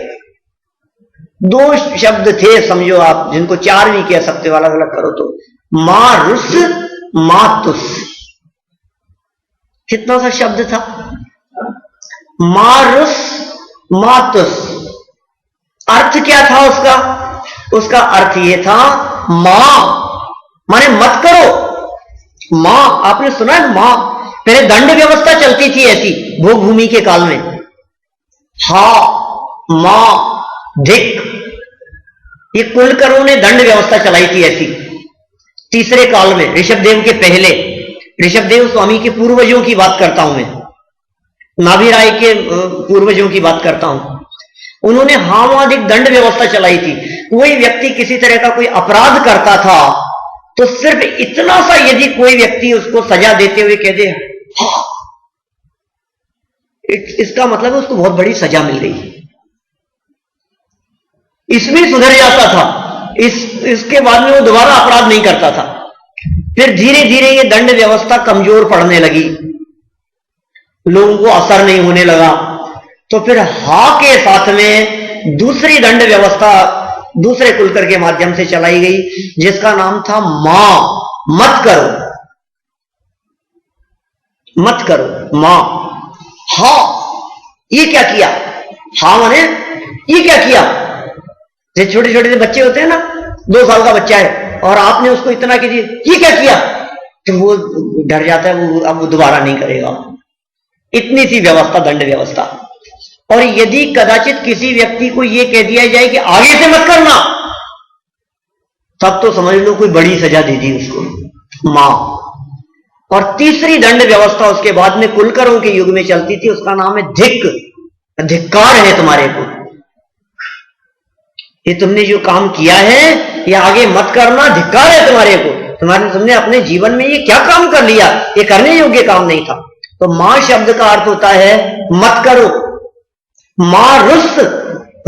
2 शब्द थे समझो आप, जिनको 4 भी कह सकते हो, अलग अलग करो तो, मारुस मातुस, कितना सा शब्द था, मारुस मातुस। अर्थ क्या था उसका? उसका अर्थ यह था मां माने मत करो। मां, आपने सुना है मां? पहले दंड व्यवस्था चलती थी ऐसी भोग भूमि के काल में, हा मां धिक, ये कुलकर्णों ने दंड व्यवस्था चलाई थी ऐसी तीसरे काल में, ऋषभदेव के पहले। ऋषभदेव स्वामी के पूर्वजों की बात करता हूं मैं, नाभिराय के पूर्वजों की बात करता हूं। उन्होंने हामाधिक दंड व्यवस्था चलाई थी। कोई व्यक्ति किसी तरह का कोई अपराध करता था तो सिर्फ इतना सा यदि कोई व्यक्ति उसको सजा देते हुए कह दे इसका मतलब है उसको बहुत बड़ी सजा मिल गई, इसमें सुधर जाता था। इसके बाद में वो दोबारा अपराध नहीं करता था। फिर धीरे धीरे ये दंड व्यवस्था कमजोर पड़ने लगी, लोगों को असर नहीं होने लगा, तो फिर हा के साथ में दूसरी दंड व्यवस्था दूसरे कुलकर के माध्यम से चलाई गई, जिसका नाम था मां, मत करो, मत करो, मां। हा, ये क्या किया? हा माने ये क्या किया? जैसे छोटे छोटे बच्चे होते हैं ना, 2 साल का बच्चा है और आपने उसको इतना कीजिए, ये क्या किया, तो वो डर जाता है, वो अब वो दोबारा नहीं करेगा। इतनी सी व्यवस्था, दंड व्यवस्था। और यदि कदाचित किसी व्यक्ति को यह कह दिया जाए कि आगे से मत करना, तब तो समझ लो कोई बड़ी सजा दे दी उसको, मां। और तीसरी दंड व्यवस्था उसके बाद में कुलकरों के युग में चलती थी, उसका नाम है धिक, धिक्कार है तुम्हारे को, ये तुमने जो काम किया है ये आगे मत करना, धिक्कार है तुम्हारे को, तुमने अपने जीवन में ये क्या काम कर लिया, ये करने योग्य काम नहीं था। तो मां शब्द का अर्थ होता है मत करो। मारुस,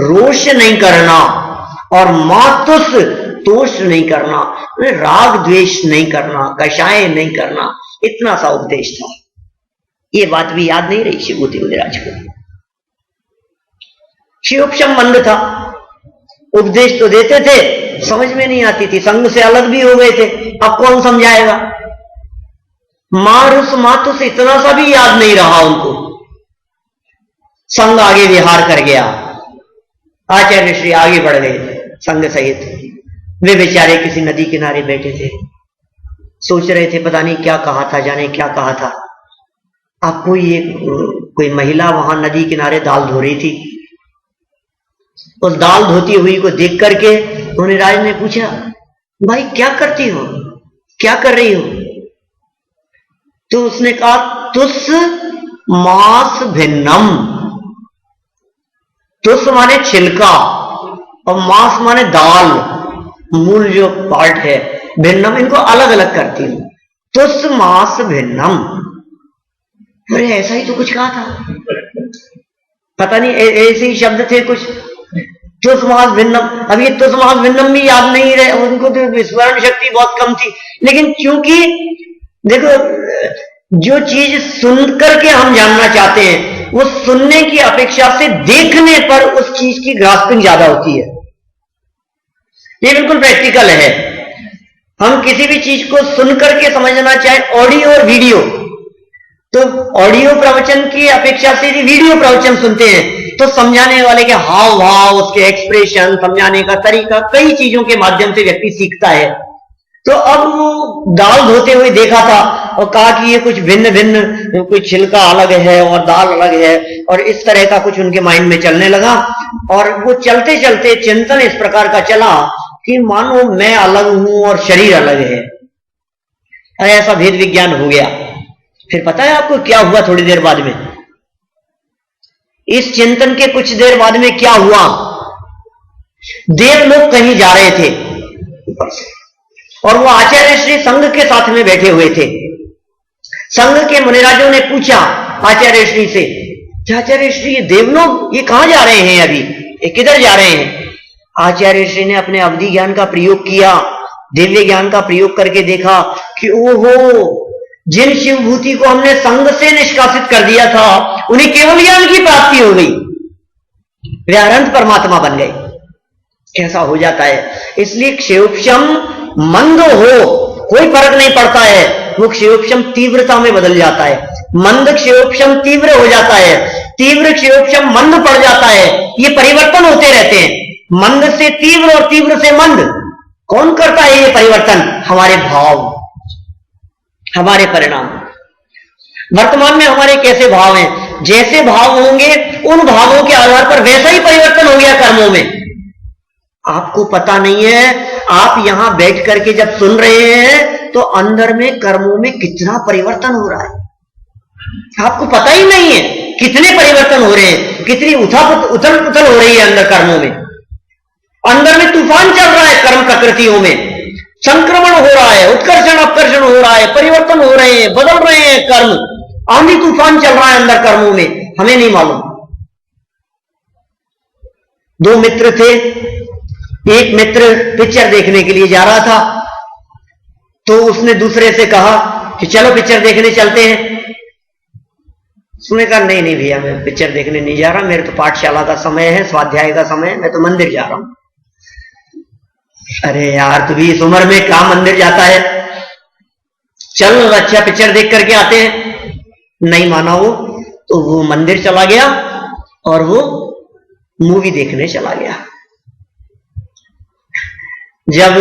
रोष नहीं करना, और मातुस, तोष नहीं करना, राग द्वेष नहीं करना, कषाय नहीं करना, इतना सा उपदेश था। ये बात भी याद नहीं रही शिवभूति मुनिराज को। शिवोपशम मंद था, उपदेश तो देते थे, समझ में नहीं आती थी, संग से अलग भी हो गए थे, अब कौन समझाएगा। मारुस मातुस इतना सा भी याद नहीं रहा उनको। संग आगे विहार कर गया, आचार्य श्री आगे बढ़ गए संग सहित। वे बेचारे किसी नदी किनारे बैठे थे, सोच रहे थे पता नहीं क्या कहा था, जाने क्या कहा था। अब कोई महिला वहां नदी किनारे दाल धो रही थी। उस दाल धोती हुई को देख करके मुनिराज ने पूछा, भाई क्या करती हो, क्या कर रही हो? तो उसने कहा, तुस मास भिन्नम। तुस माने छिलका और मांस माने दाल, मूल जो पार्ट है, भिन्नम इनको अलग अलग करती हूं। तुस मास भिन्नम, अरे ऐसा ही तो कुछ कहा था, पता नहीं ऐसे ही शब्द थे कुछ, तुस मास भिन्नम। अब ये तुस मास भिन्नम भी याद नहीं रहे, उनको तो स्मरण शक्ति बहुत कम थी। लेकिन क्योंकि देखो, जो चीज सुन करके हम जानना चाहते हैं, वो सुनने की अपेक्षा से देखने पर उस चीज की ग्रास्पिंग ज्यादा होती है। ये बिल्कुल प्रैक्टिकल है। हम किसी भी चीज को सुन करके समझना चाहे, ऑडियो और वीडियो, तो ऑडियो प्रवचन की अपेक्षा से यदि वीडियो प्रवचन सुनते हैं तो समझाने वाले के हाव भाव, उसके एक्सप्रेशन, समझाने का तरीका, कई चीजों के माध्यम से व्यक्ति सीखता है। तो अब वो दाल धोते हुए देखा था और कहा कि ये कुछ भिन्न भिन्न, कोई छिलका अलग है और दाल अलग है, और इस तरह का कुछ उनके माइंड में चलने लगा। और वो चलते चलते चिंतन इस प्रकार का चला कि मानो मैं अलग हूं और शरीर अलग है, ऐसा भेद विज्ञान हो गया। फिर पता है आपको क्या हुआ थोड़ी देर बाद में? इस चिंतन के कुछ देर बाद में क्या हुआ? देव लोग कहीं जा रहे थे ऊपर से, और वो आचार्य श्री संघ के साथ में बैठे हुए थे। संघ के मुनिराजों ने पूछा आचार्य श्री से, आचार्य श्री ये देव लोग ये कहां जा रहे हैं अभी? ये किधर जा रहे हैं? आचार्य श्री ने अपने अवधि ज्ञान का प्रयोग किया, दिव्य ज्ञान का प्रयोग करके देखा कि ओहो, जिन शिवभूति को हमने संग से निष्कासित कर दिया था उन्हें केवल ज्ञान की प्राप्ति हो गई, वे अनंत परमात्मा बन गए। कैसा हो जाता है? इसलिए क्षयोपशम मंद हो कोई फर्क नहीं पड़ता है, वो क्षयोपशम तीव्रता में बदल जाता है। मंद क्षयोपशम तीव्र हो जाता है, तीव्र क्षयोपशम मंद पड़ जाता है। ये परिवर्तन होते रहते हैं, मंद से तीव्र और तीव्र से मंद। कौन करता है ये परिवर्तन? हमारे भाव, हमारे परिणाम। वर्तमान में हमारे कैसे भाव हैं? जैसे भाव होंगे उन भावों के आधार पर वैसा ही परिवर्तन हो गया कर्मों में। आपको पता नहीं है, आप यहां बैठ करके जब सुन रहे हैं तो अंदर में कर्मों में कितना परिवर्तन हो रहा है, आपको पता ही नहीं है कितने परिवर्तन हो रहे हैं, कितनी उथल पुथल हो रही है अंदर कर्मों में। अंदर में तूफान चल रहा है कर्म प्रकृतियों में, संक्रमण हो रहा है, उत्कर्षण अपकर्षण हो रहा है, परिवर्तन हो रहे हैं, बदल रहे हैं कर्म, आंधी तूफान चल रहा है अंदर कर्मों में, हमें नहीं मालूम। दो मित्र थे, एक मित्र पिक्चर देखने के लिए जा रहा था, तो उसने दूसरे से कहा कि चलो पिक्चर देखने चलते हैं। उसने कहा नहीं नहीं भैया, मैं पिक्चर देखने नहीं जा रहा, मेरे तो पाठशाला का समय है, स्वाध्याय का समय है, मैं तो मंदिर जा रहा हूं। अरे यार, तू भी इस उम्र में कहां मंदिर जाता है, चल अच्छा पिक्चर देख करके आते हैं। नहीं माना वो, तो वो मंदिर चला गया और वो मूवी देखने चला गया। जब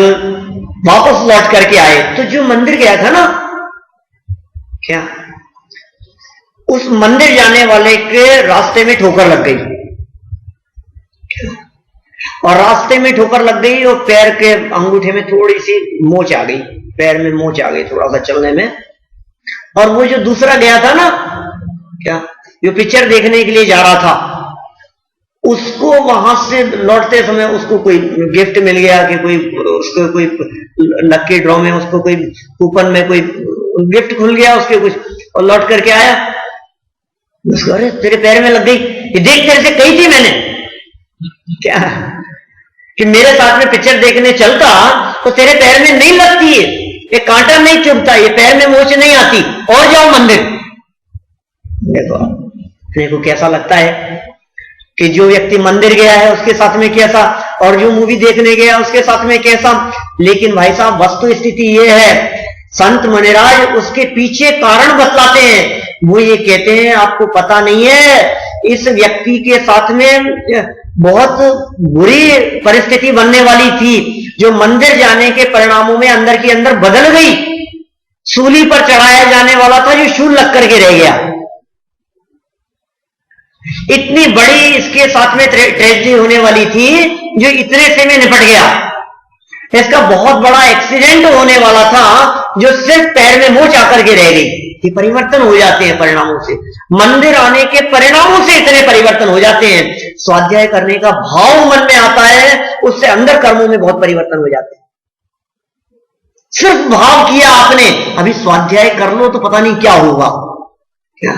वापस लौट करके आए तो जो मंदिर गया था ना, क्या उस मंदिर जाने वाले के रास्ते में ठोकर लग गई, और रास्ते में ठोकर लग गई और पैर के अंगूठे में थोड़ी सी मोच आ गई, पैर में मोच आ गई थोड़ा सा चलने में। और वो जो दूसरा गया था ना, क्या जो पिक्चर देखने के लिए जा रहा था, उसको वहां से लौटते समय उसको कोई गिफ्ट मिल गया कि कोई उसको कोई लक्की ड्रॉ में उसको कोई कूपन में कोई गिफ्ट खुल गया उसके कुछ, और लौट करके आया, उसको अरे तेरे पैर में लग गई, ये देख तेरे से कही थी मैंने क्या कि मेरे साथ में पिक्चर देखने चलता तो तेरे पैर में नहीं लगती है, ये कांटा नहीं चुभता, ये पैर में मोच नहीं आती, और जाओ मंदिर। देखो कैसा लगता है कि जो व्यक्ति मंदिर गया है उसके साथ में कैसा, और जो मूवी देखने गया उसके साथ में कैसा। लेकिन भाई साहब, वस्तु स्थिति ये है, संत मुनिराज उसके पीछे कारण बतलाते हैं। वो ये कहते हैं आपको पता नहीं है, इस व्यक्ति के साथ में बहुत बुरी परिस्थिति बनने वाली थी, जो मंदिर जाने के परिणामों में अंदर की अंदर बदल गई। सूली पर चढ़ाया जाने वाला था जो शूल लग करके रह गया। इतनी बड़ी इसके साथ में ट्रेजेडी होने वाली थी जो इतने से में निपट गया। इसका बहुत बड़ा एक्सीडेंट होने वाला था जो सिर्फ पैर में मोच आकर के रह गई। ये परिवर्तन हो जाते हैं परिणामों से, मंदिर आने के परिणामों से इतने परिवर्तन हो जाते हैं। स्वाध्याय करने का भाव मन में आता है, उससे अंदर कर्मों में बहुत परिवर्तन हो जाते हैं। सिर्फ भाव किया आपने, अभी स्वाध्याय कर लो तो पता नहीं क्या होगा। क्या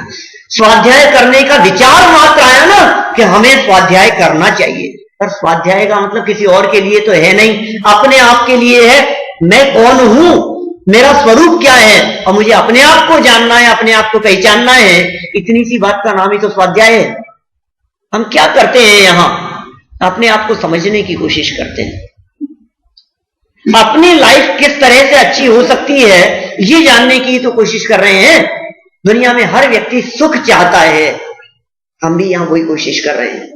स्वाध्याय करने का विचार मात्र आया ना कि हमें स्वाध्याय करना चाहिए, पर स्वाध्याय का मतलब किसी और के लिए तो है नहीं, अपने आप के लिए है। मैं कौन हूं, मेरा स्वरूप क्या है, और मुझे अपने आप को जानना है, अपने आप को पहचानना है। इतनी सी बात का नाम ही तो स्वाध्याय है। हम क्या करते हैं यहां, अपने आप को समझने की कोशिश करते हैं, अपनी लाइफ किस तरह से अच्छी हो सकती है ये जानने की तो कोशिश कर रहे हैं। दुनिया में हर व्यक्ति सुख चाहता है, हम भी यहां वही कोशिश कर रहे हैं।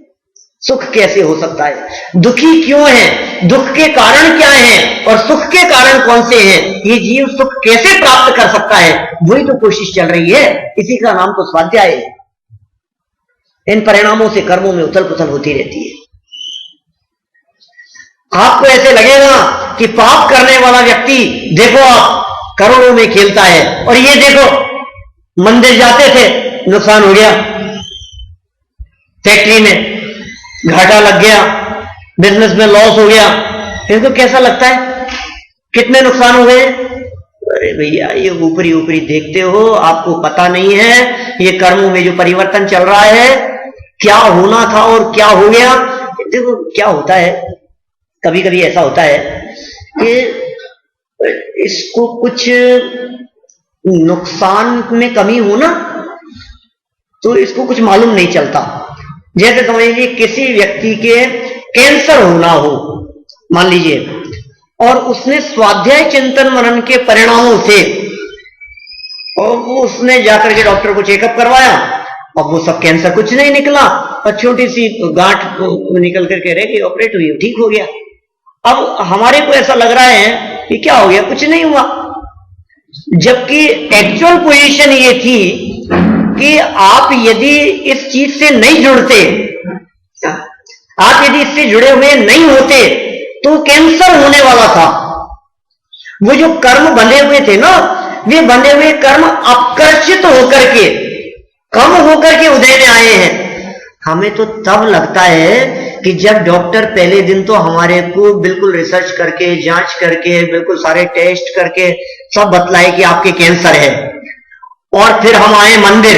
सुख कैसे हो सकता है, दुखी क्यों है, दुख के कारण क्या है, और सुख के कारण कौन से हैं, ये जीव सुख कैसे प्राप्त कर सकता है, वही तो कोशिश चल रही है। इसी का नाम तो स्वाध्याय है। इन परिणामों से कर्मों में उथल पुथल होती रहती है। आपको ऐसे लगेगा कि पाप करने वाला व्यक्ति देखो आप करोड़ों में खेलता है, और ये देखो मंदिर जाते थे नुकसान हो गया, फैक्ट्री में घाटा लग गया, बिजनेस में लॉस हो गया। इसको कैसा लगता है, कितने नुकसान हो गए। अरे भैया, ये ऊपरी ऊपरी देखते हो, आपको पता नहीं है ये कर्मों में जो परिवर्तन चल रहा है, क्या होना था और क्या हो गया। देखो क्या होता है, कभी कभी ऐसा होता है कि इसको कुछ नुकसान में कमी हो ना, तो इसको कुछ मालूम नहीं चलता। जैसे समझ लीजिए किसी व्यक्ति के कैंसर होना हो, मान लीजिए, और उसने स्वाध्याय चिंतन मनन के परिणामों से, और वो उसने जाकर के डॉक्टर को चेकअप करवाया, और वो सब कैंसर कुछ नहीं निकला, और छोटी सी गांठ निकल करके रह गई, ऑपरेट हुई, ठीक हो गया। अब हमारे को ऐसा लग रहा है कि क्या हो गया, कुछ नहीं हुआ, जबकि एक्चुअल पोजीशन ये थी कि आप यदि इस चीज से नहीं जुड़ते, आप यदि इससे जुड़े हुए नहीं होते तो कैंसर होने वाला था। वो जो कर्म बंधे हुए थे ना, वे बंधे हुए कर्म आकर्षित होकर के, कम होकर के उदय में आए हैं। हमें तो तब लगता है कि जब डॉक्टर पहले दिन तो हमारे को बिल्कुल रिसर्च करके, जांच करके, बिल्कुल सारे टेस्ट करके सब बतलाए कि आपके कैंसर है, और फिर हम आए मंदिर,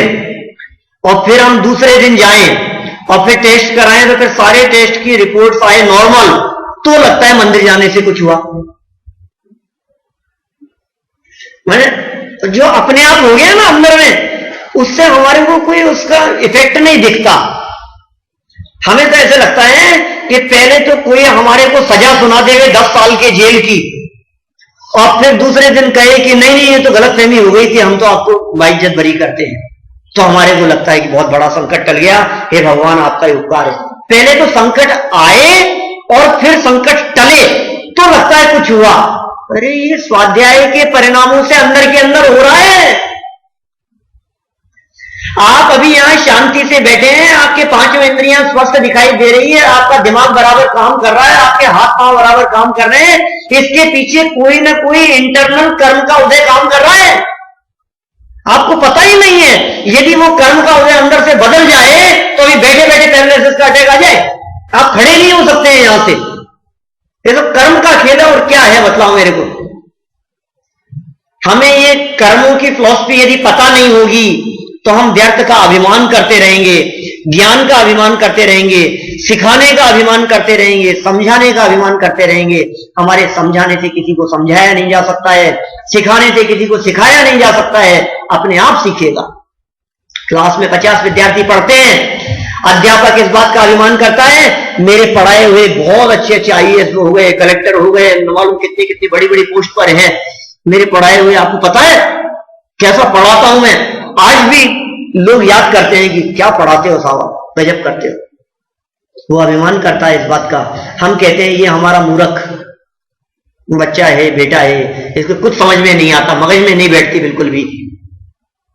और फिर हम दूसरे दिन जाएं और फिर टेस्ट कराएं, तो फिर सारे टेस्ट की रिपोर्ट्स आए नॉर्मल, तो लगता है मंदिर जाने से कुछ हुआ। मैंने जो अपने आप हो गया ना अंदर में, उससे हमारे को कोई उसका इफेक्ट नहीं दिखता। हमें तो ऐसे लगता है कि पहले तो कोई हमारे को सजा सुना देवे 10 साल के जेल की, और फिर दूसरे दिन कहे कि नहीं नहीं ये तो गलतफहमी हो गई थी, हम तो आपको बाइज्जत बरी करते हैं, तो हमारे को लगता है कि बहुत बड़ा संकट टल गया, हे भगवान आपका ही उपकार है। पहले तो संकट आए और फिर संकट टले तो लगता है कुछ हुआ। अरे ये स्वाध्याय के परिणामों से अंदर के अंदर हो रहा है। आप अभी यहां शांति से बैठे हैं, आपके 5 इंद्रियां स्वस्थ दिखाई दे रही है, आपका दिमाग बराबर काम कर रहा है, आपके हाथ पांव बराबर काम कर रहे हैं, इसके पीछे कोई ना कोई इंटरनल कर्म का उदय काम कर रहा है, आपको पता ही नहीं है। यदि वो कर्म का उदय अंदर से बदल जाए तो अभी बैठे बैठे पैरालिसिस का अटैक आ जाए, आप खड़े नहीं हो सकते हैं यहां से। ये तो कर्म का खेल है, और क्या है बतलाओ मेरे को। हमें ये कर्मों की फिलॉसफी यदि पता नहीं होगी तो हम व्यर्थ का अभिमान करते रहेंगे, ज्ञान का अभिमान करते रहेंगे, सिखाने का अभिमान करते रहेंगे, समझाने का अभिमान करते रहेंगे। हमारे समझाने से किसी को समझाया नहीं जा सकता है, सिखाने से किसी को सिखाया नहीं जा सकता है, अपने आप सीखेगा। क्लास में 50 विद्यार्थी पढ़ते हैं, अध्यापक इस बात का अभिमान करता है मेरे पढ़ाए हुए बहुत अच्छे अच्छे IAS हो गए, कलेक्टर हो गए, मालूम कितनी कितनी बड़ी बड़ी पोस्ट पर हैं, मेरे पढ़ाए हुए आपको पता है कैसा पढ़ाता हूं मैं। आज भी लोग याद करते हैं कि क्या पढ़ाते हो साहब, गजब करते हो। वो अभिमान करता है इस बात का। हम कहते हैं ये हमारा मूर्ख बच्चा है, बेटा है, इसको कुछ समझ में नहीं आता, मगज में नहीं बैठती बिल्कुल भी,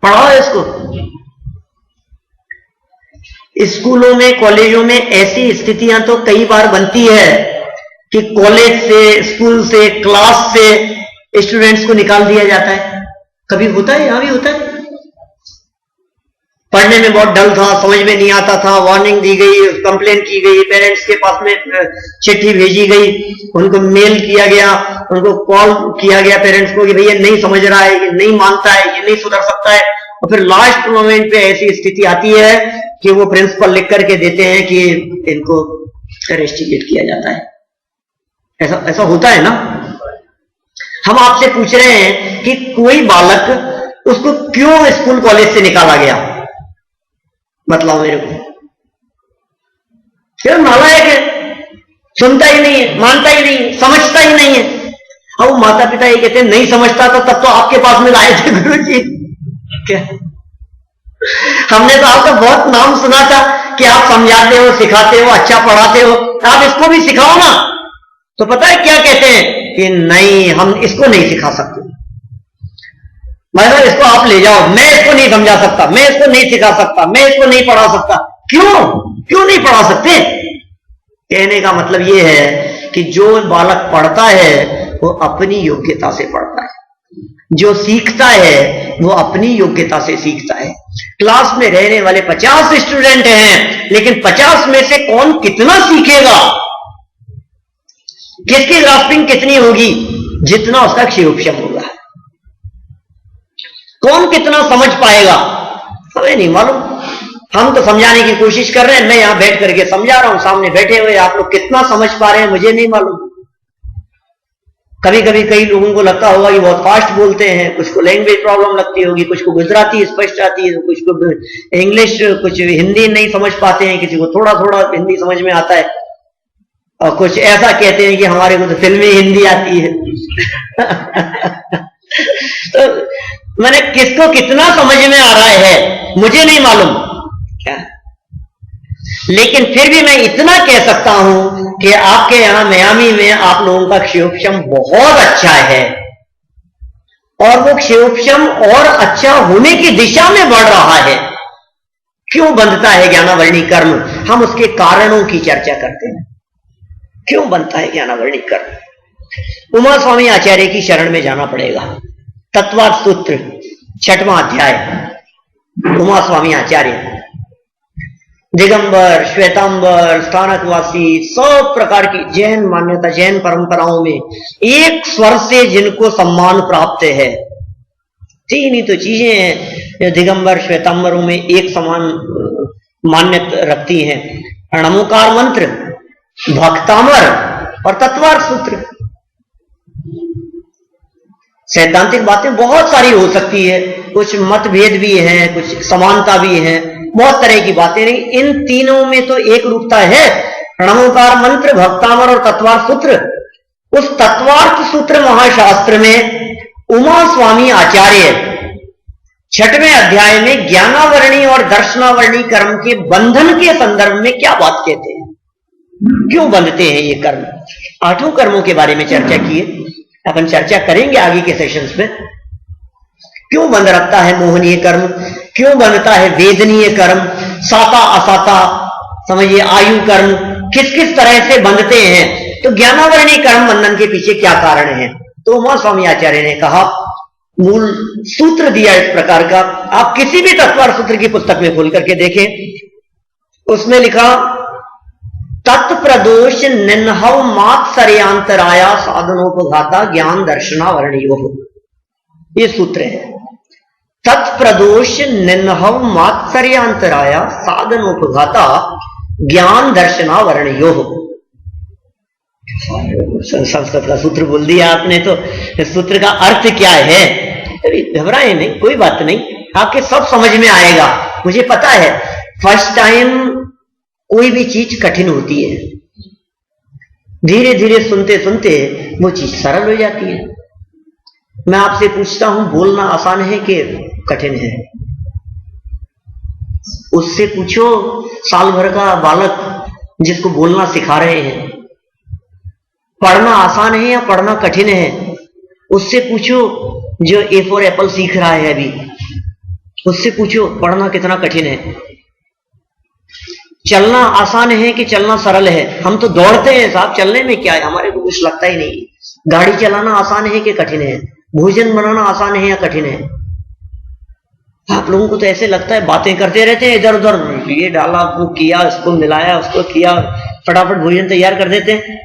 पढ़ाओ इसको। स्कूलों में, कॉलेजों में ऐसी स्थितियां तो कई बार बनती है कि कॉलेज से, स्कूल से, क्लास से स्टूडेंट्स को निकाल दिया जाता है। कभी होता है, यहां भी होता है। पढ़ने में बहुत डल था, समझ में नहीं आता था, वार्निंग दी गई, कंप्लेन की गई, पेरेंट्स के पास में चिट्ठी भेजी गई, उनको मेल किया गया, उनको कॉल किया गया पेरेंट्स को कि भैया नहीं समझ रहा है, ये नहीं मानता है, ये नहीं सुधर सकता है। और फिर लास्ट मोमेंट पे ऐसी स्थिति आती है कि वो प्रिंसिपल लिख करके देते हैं कि इनको रेस्टिकेट किया जाता है। ऐसा ऐसा होता है ना। हम आपसे पूछ रहे हैं कि कोई बालक, उसको क्यों स्कूल कॉलेज से निकाला गया, बतलाओ मेरे को। फिर नालायक है, सुनता ही नहीं है, मानता ही नहीं, समझता ही नहीं है। अब वो माता पिता ये कहते हैं नहीं समझता था तब तो आपके पास में लाए थे गुरुजी। क्या हमने तो आपका बहुत नाम सुना था कि आप समझाते हो, सिखाते हो, अच्छा पढ़ाते हो, आप इसको भी सिखाओ ना। तो पता है क्या कहते हैं कि नहीं, हम इसको नहीं सिखा सकते, मतलब इसको आप ले जाओ, मैं इसको नहीं समझा सकता, मैं इसको नहीं सिखा सकता, मैं इसको नहीं पढ़ा सकता। क्यों नहीं पढ़ा सकते? कहने का मतलब यह है कि जो बालक पढ़ता है वो अपनी योग्यता से पढ़ता है, जो सीखता है वो अपनी योग्यता से सीखता है। क्लास में रहने वाले 50 स्टूडेंट हैं, लेकिन 50 में से कौन कितना सीखेगा, किसकी ग्रास्पिंग कितनी होगी, जितना उसका क्षयोक्षम होगा। कौन कितना समझ पाएगा हमें नहीं मालूम। हम तो समझाने की कोशिश कर रहे हैं, मैं यहां बैठ करके समझा रहा हूं, सामने बैठे हुए आप लोग कितना समझ पा रहे हैं मुझे नहीं मालूम। कभी कभी कई लोगों को लगता होगा कि बहुत फास्ट बोलते हैं, कुछ को लैंग्वेज प्रॉब्लम लगती होगी, कुछ को गुजराती स्पष्ट आती है, कुछ को इंग्लिश, कुछ हिंदी नहीं समझ पाते हैं, किसी को थोड़ा थोड़ा हिंदी समझ में आता है, और कुछ ऐसा कहते हैं कि हमारे को तो फिल्मी हिंदी आती है। तो मैंने किसको कितना समझ में आ रहा है मुझे नहीं मालूम क्या, लेकिन फिर भी मैं इतना कह सकता हूं कि आपके यहां मियामी में आप लोगों का क्षयोपशम बहुत अच्छा है, और वो क्षयोपशम और अच्छा होने की दिशा में बढ़ रहा है। क्यों बनता है ज्ञानावरणी कर्म, हम उसके कारणों की चर्चा करते हैं। क्यों बनता है ज्ञानावरणी कर्म? उमा स्वामी आचार्य की शरण में जाना पड़ेगा। तत्वार्थ सूत्र 6वां अध्याय, उमा स्वामी आचार्य, दिगंबर, श्वेतांबर, स्थानकवासी, सब प्रकार की जैन मान्यता, जैन परंपराओं में एक स्वर से जिनको सम्मान प्राप्त है, तीन ही तो चीजें हैं दिगंबर श्वेतांबरों में एक समान मान्यता रखती हैं, अणमुकार मंत्र, भक्तामर और तत्वार्थ सूत्र। सैद्धांतिक बातें बहुत सारी हो सकती है, कुछ मतभेद भी हैं, कुछ समानता भी है, बहुत तरह की बातें, नहीं इन तीनों में तो एक रूपता है, रणोकार मंत्र, भक्तामर और तत्वार्थ सूत्र। उस तत्वार्थ सूत्र महाशास्त्र में उमा स्वामी आचार्य 6वें अध्याय में ज्ञानावरणी और दर्शनावरणी कर्म के बंधन के संदर्भ में क्या बात कहते हैं, क्यों बंधते हैं ये कर्म। 8 कर्मों के बारे में चर्चा की है, अपन चर्चा करेंगे आगे के सेशंस में। क्यों बंध रखता है मोहनीय कर्म, क्यों बनता है वेदनीय कर्म, साता असाता समझिए आयु कर्म, किस किस तरह से बंधते हैं, तो ज्ञानावरणी कर्म बंधन के पीछे क्या कारण है। तो उमा स्वामी आचार्य ने कहा, मूल सूत्र दिया इस प्रकार का, आप किसी भी तत्वार्थ सूत्र की पुस्तक में खोल करके देखें, उसमें लिखा तत्प्रदोष निन्हव मात्सर्यांतराया साधनोपघाता ज्ञान दर्शनावरणीयो, ये सूत्र है। तत्प्रदोष निन्हव मात्सर्यांतराया साधनोपघाता ज्ञान दर्शनावरणीयो। संस्कृत का सूत्र बोल दिया आपने, तो इस सूत्र का अर्थ क्या है, घबराए नहीं, कोई बात नहीं, आपके सब समझ में आएगा। मुझे पता है फर्स्ट टाइम कोई भी चीज कठिन होती है, धीरे धीरे सुनते सुनते वो चीज सरल हो जाती है। मैं आपसे पूछता हूं, बोलना आसान है कि कठिन है? उससे पूछो साल भर का बालक जिसको बोलना सिखा रहे हैं, पढ़ना आसान है या पढ़ना कठिन है? उससे पूछो जो ए फॉर एप्पल सीख रहा है अभी, उससे पूछो पढ़ना कितना कठिन है। चलना आसान है कि चलना सरल है? हम तो दौड़ते हैं साहब, चलने में क्या है, हमारे को कुछ लगता ही नहीं। गाड़ी चलाना आसान है कि कठिन है? भोजन बनाना आसान है या कठिन है? आप लोगों को तो ऐसे लगता है बातें करते रहते हैं इधर उधर, ये डाला, वो किया, इसको मिलाया, उसको किया, फटाफट भोजन तैयार कर देते हैं।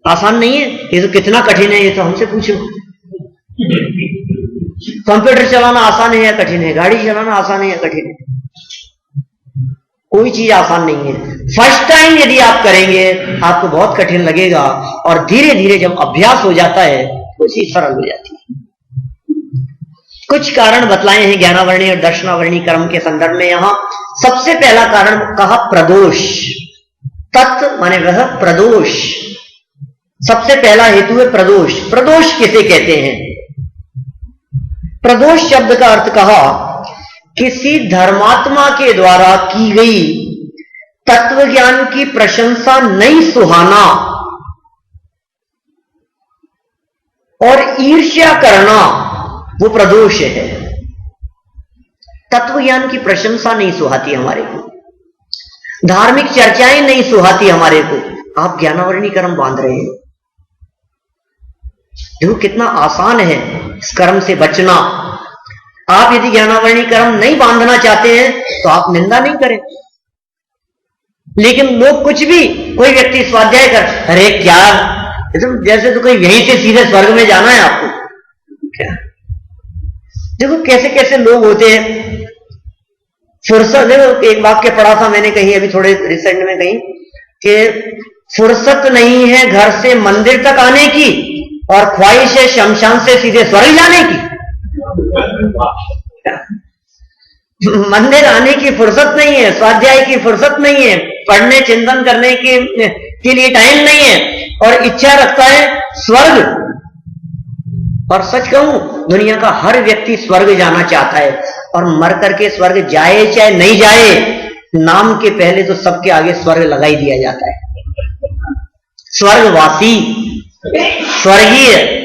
आसान नहीं है ये, तो कितना कठिन है ये तो हमसे पूछो। कंप्यूटर चलाना आसान है या कठिन है? गाड़ी चलाना आसान है या कठिन है? कोई चीज आसान नहीं है। फर्स्ट टाइम यदि आप करेंगे आपको बहुत कठिन लगेगा, और धीरे धीरे जब अभ्यास हो जाता है वो चीज सरल हो जाती है। कुछ कारण बतलाए हैं ज्ञानावरणी और दर्शनावरणी कर्म के संदर्भ में। यहां सबसे पहला कारण कहा प्रदोष। तत् माने वह प्रदोष, सबसे पहला हेतु है प्रदोष। प्रदोष किसे कहते हैं? प्रदोष शब्द का अर्थ कहा किसी धर्मात्मा के द्वारा की गई तत्व ज्ञान की प्रशंसा नहीं सुहाना और ईर्ष्या करना, वो प्रदोष है। तत्व ज्ञान की प्रशंसा नहीं सुहाती हमारे को, धार्मिक चर्चाएं नहीं सुहाती हमारे को, आप ज्ञानावरणी कर्म बांध रहे हैं। देखो कितना आसान है इस कर्म से बचना। आप यदि ज्ञानावरणी कर्म नहीं बांधना चाहते हैं तो आप निंदा नहीं करें, लेकिन लोग कुछ भी, कोई व्यक्ति स्वाध्याय कर, अरे क्या जैसे तो कोई यहीं से सीधे स्वर्ग में जाना है आपको क्या। देखो कैसे कैसे लोग होते हैं, फुर्सत, देखो एक वाक्य पढ़ा था मैंने कहीं अभी थोड़े रिसेंट में कहीं, कि फुर्सत नहीं है घर से मंदिर तक आने की और ख्वाहिश है शमशान से सीधे स्वर्ग जाने की। मंदिर आने की फुर्सत नहीं है, स्वाध्याय की फुर्सत नहीं है, पढ़ने चिंतन करने के लिए टाइम नहीं है, और इच्छा रखता है स्वर्ग। और सच कहूं, दुनिया का हर व्यक्ति स्वर्ग जाना चाहता है, और मर करके स्वर्ग जाए चाहे नहीं जाए, नाम के पहले तो सबके आगे स्वर्ग लगा ही दिया जाता है। स्वर्गवासी, स्वर्गीय।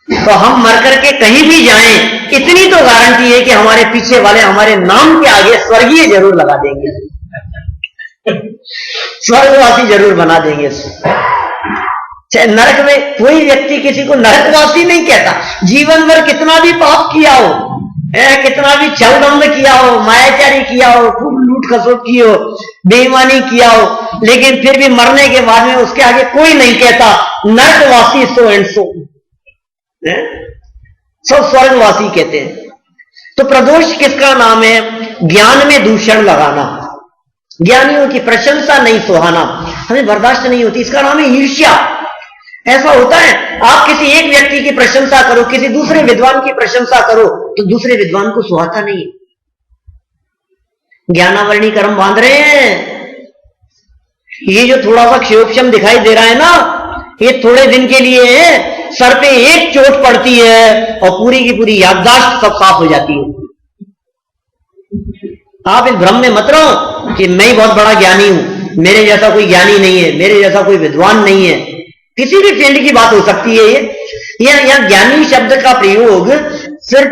तो हम मर करके कहीं भी जाएं, इतनी तो गारंटी है कि हमारे पीछे वाले हमारे नाम के आगे स्वर्गीय जरूर लगा देंगे, स्वर्गवासी जरूर बना देंगे। चाहे नरक में कोई व्यक्ति किसी को नरकवासी नहीं कहता। जीवन भर कितना भी पाप किया हो, कितना भी छल दंभ किया हो, मायाचारी किया हो, खूब लूट खसोट की हो, बेईमानी किया हो, लेकिन फिर भी मरने के बाद में उसके आगे कोई नहीं कहता नरकवासी सो एंड सो, सब स्वर्गवासी कहते हैं। तो प्रदोष किसका नाम है? ज्ञान में दूषण लगाना, ज्ञानियों की प्रशंसा नहीं सुहाना, हमें बर्दाश्त नहीं होती, इसका नाम है ईर्ष्या। ऐसा होता है, आप किसी एक व्यक्ति की प्रशंसा करो, किसी दूसरे विद्वान की प्रशंसा करो, तो दूसरे विद्वान को सुहाता नहीं। ज्ञानावरणी कर्म बांध रहे हैं, ये जो थोड़ा सा क्षयोपशम दिखाई दे रहा है ना, ये थोड़े दिन के लिए है। सर पे एक चोट पड़ती है और पूरी की पूरी याददाश्त सब साफ हो जाती है। आप इस भ्रम में मत रहो कि मैं ही बहुत बड़ा ज्ञानी हूं, मेरे जैसा कोई ज्ञानी नहीं है, मेरे जैसा कोई विद्वान नहीं है। किसी भी फील्ड की बात हो सकती है। ये ज्ञानी शब्द का प्रयोग सिर्फ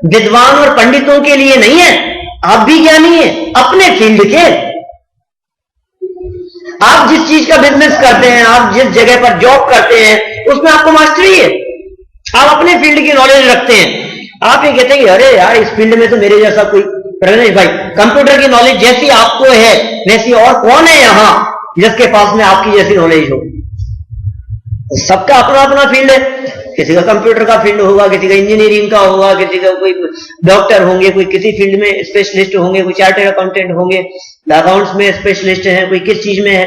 विद्वान और पंडितों के लिए नहीं है। आप भी ज्ञानी हैं अपने फील्ड के। आप जिस चीज का बिजनेस करते हैं, आप जिस जगह पर जॉब करते हैं, उसमें आपको मास्टरी है, आप अपने फील्ड की नॉलेज रखते हैं। आप ये कहते हैं अरे यार इस फील्ड में तो मेरे जैसा कोई, रमेश भाई कंप्यूटर की नॉलेज जैसी आपको है वैसी और कौन है यहां जिसके पास में आपकी जैसी नॉलेज हो? सबका अपना अपना फील्ड है। किसी का कंप्यूटर का फील्ड होगा, किसी का इंजीनियरिंग का होगा, किसी का कोई डॉक्टर होंगे, कोई किसी फील्ड में स्पेशलिस्ट होंगे, कोई चार्टर्ड अकाउंटेंट होंगे, अकाउंट्स में स्पेशलिस्ट है, कोई किस चीज में है।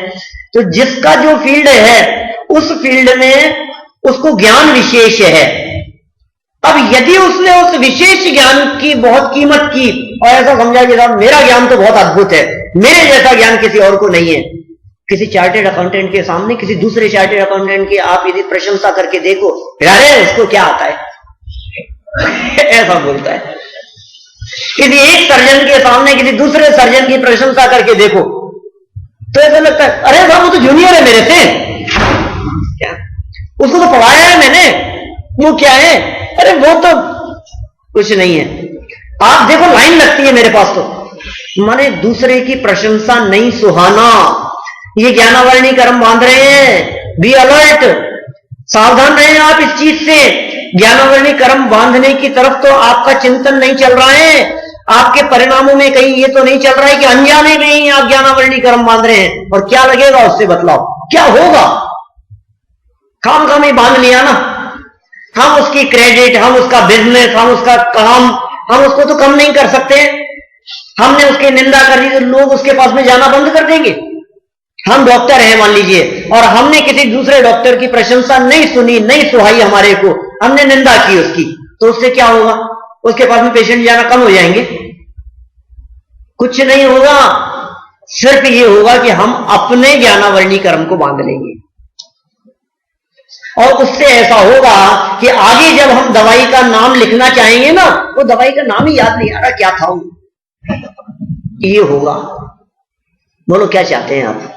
तो जिसका जो फील्ड है उस फील्ड में उसको ज्ञान विशेष है। अब यदि उसने उस विशेष ज्ञान की बहुत कीमत की और ऐसा समझा कि साहब मेरा ज्ञान तो बहुत अद्भुत है, मेरे जैसा ज्ञान किसी और को नहीं है। किसी चार्टर्ड अकाउंटेंट के सामने किसी दूसरे चार्टर्ड अकाउंटेंट की आप यदि प्रशंसा करके देखो, अरे उसको क्या आता है ऐसा बोलता है। किसी एक सर्जन के सामने किसी दूसरे सर्जन की प्रशंसा करके देखो तो ऐसा लगता है अरे साहब वो तो जूनियर है मेरे से, क्या उसको तो पढ़ाया है मैंने, वो क्या है, अरे वो तो कुछ नहीं है। आप देखो लाइन लगती है मेरे पास तो। माने दूसरे की प्रशंसा नहीं सुहाना, ये ज्ञानावरणी कर्म बांध रहे हैं। बी अलर्ट, सावधान रहें आप इस चीज से। ज्ञानावरणी कर्म बांधने की तरफ तो आपका चिंतन नहीं चल रहा है, आपके परिणामों में कहीं ये तो नहीं चल रहा है कि अनजाने में ही आप ज्ञानावरणी कर्म बांध रहे हैं। और क्या लगेगा उससे बतलाओ, क्या होगा? खाम खाम ही बांध लिया ना। हम उसकी क्रेडिट, हम उसका बिजनेस, हम उसका काम, हम उसको तो कम नहीं कर सकते। हमने उसकी निंदा कर दी तो लोग उसके पास में जाना बंद कर देंगे। हम डॉक्टर हैं मान लीजिए, और हमने किसी दूसरे डॉक्टर की प्रशंसा नहीं सुनी, नहीं सुहाई हमारे को, हमने निंदा की उसकी, तो उससे क्या होगा? उसके पास में पेशेंट जाना कम हो जाएंगे? कुछ नहीं होगा। सिर्फ ये होगा कि हम अपने ज्ञानावरणी कर्म को बांध लेंगे। और उससे ऐसा होगा कि आगे जब हम दवाई का नाम लिखना चाहेंगे ना, वो दवाई का नाम ही याद नहीं आ रहा क्या था वो। ये होगा। बोलो क्या चाहते हैं आप?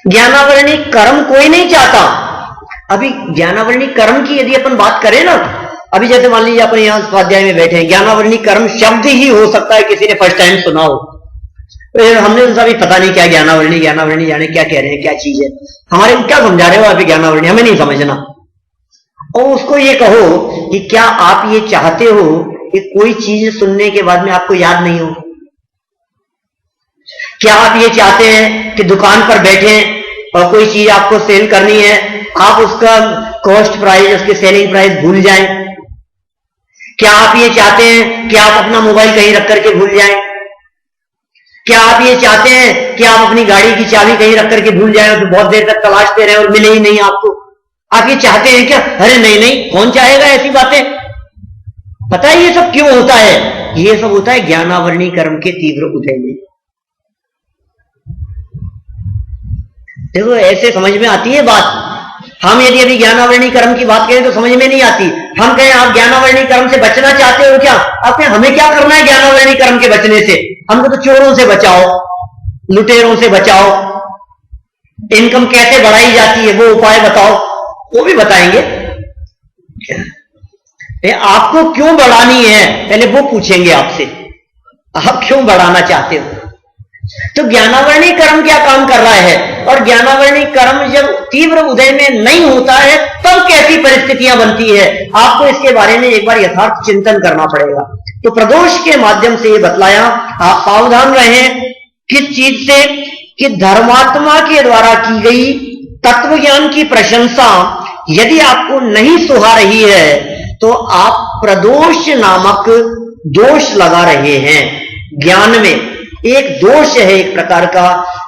ज्ञानावरणी कर्म कोई नहीं चाहता। अभी ज्ञानावरणी कर्म की यदि अपन बात करें ना, अभी जैसे मान लीजिए अपन यहां स्वाध्याय में बैठे हैं, ज्ञानावरणी कर्म शब्द ही हो सकता है किसी ने फर्स्ट टाइम सुना हो, तो हमने उनका भी पता नहीं क्या ज्ञानावरणी, ज्ञानावरणी जाने क्या कह रहे हैं, क्या चीज है, हमारे को क्या समझा रहे हो अभी ज्ञानावरणी, हमें नहीं समझना। और उसको ये कहो कि क्या आप ये चाहते हो कि कोई चीज सुनने के बाद में आपको याद नहीं हो? क्या आप ये चाहते हैं कि दुकान पर बैठे और कोई चीज आपको सेल करनी है, आप उसका कॉस्ट प्राइस, उसके सेलिंग प्राइस भूल जाएं? क्या आप ये चाहते हैं कि आप अपना मोबाइल कहीं रख करके भूल जाएं? क्या आप ये चाहते हैं कि आप अपनी गाड़ी की चाबी कहीं रख करके भूल जाएं तो बहुत देर तक तलाशते रहे और मिले ही नहीं आपको? आप ये चाहते हैं क्या? अरे नहीं नहीं, कौन चाहेगा ऐसी बातें? पता है ये सब क्यों होता है? ये सब होता है ज्ञानावरणी कर्म के तीव्र उदय में। देखो ऐसे समझ में आती है बात। हम यदि अभी ज्ञानावरणी कर्म की बात करें तो समझ में नहीं आती। हम कहें आप ज्ञानावरणी कर्म से बचना चाहते हो क्या? आप कहें हमें क्या करना है ज्ञानावरणी कर्म के बचने से? हमको तो चोरों से बचाओ, लुटेरों से बचाओ, इनकम कैसे बढ़ाई जाती है वो उपाय बताओ, वो भी बताएंगे। आपको क्यों बढ़ानी है पहले वो पूछेंगे आपसे, आप क्यों बढ़ाना चाहते हो? तो ज्ञानावरणी कर्म क्या काम कर रहा है? और ज्ञानावरणी कर्म जब तीव्र उदय में नहीं होता है तब कैसी परिस्थितियां बनती है, आपको इसके बारे में एक बार यथार्थ चिंतन करना पड़ेगा। तो प्रदोष के माध्यम से ये बतलाया, आप सावधान रहें किस चीज से? कि धर्मात्मा के द्वारा की गई तत्व ज्ञान की प्रशंसा यदि आपको नहीं सुहा रही है तो आप प्रदोष नामक दोष लगा रहे हैं। ज्ञान में एक दोष है एक प्रकार का,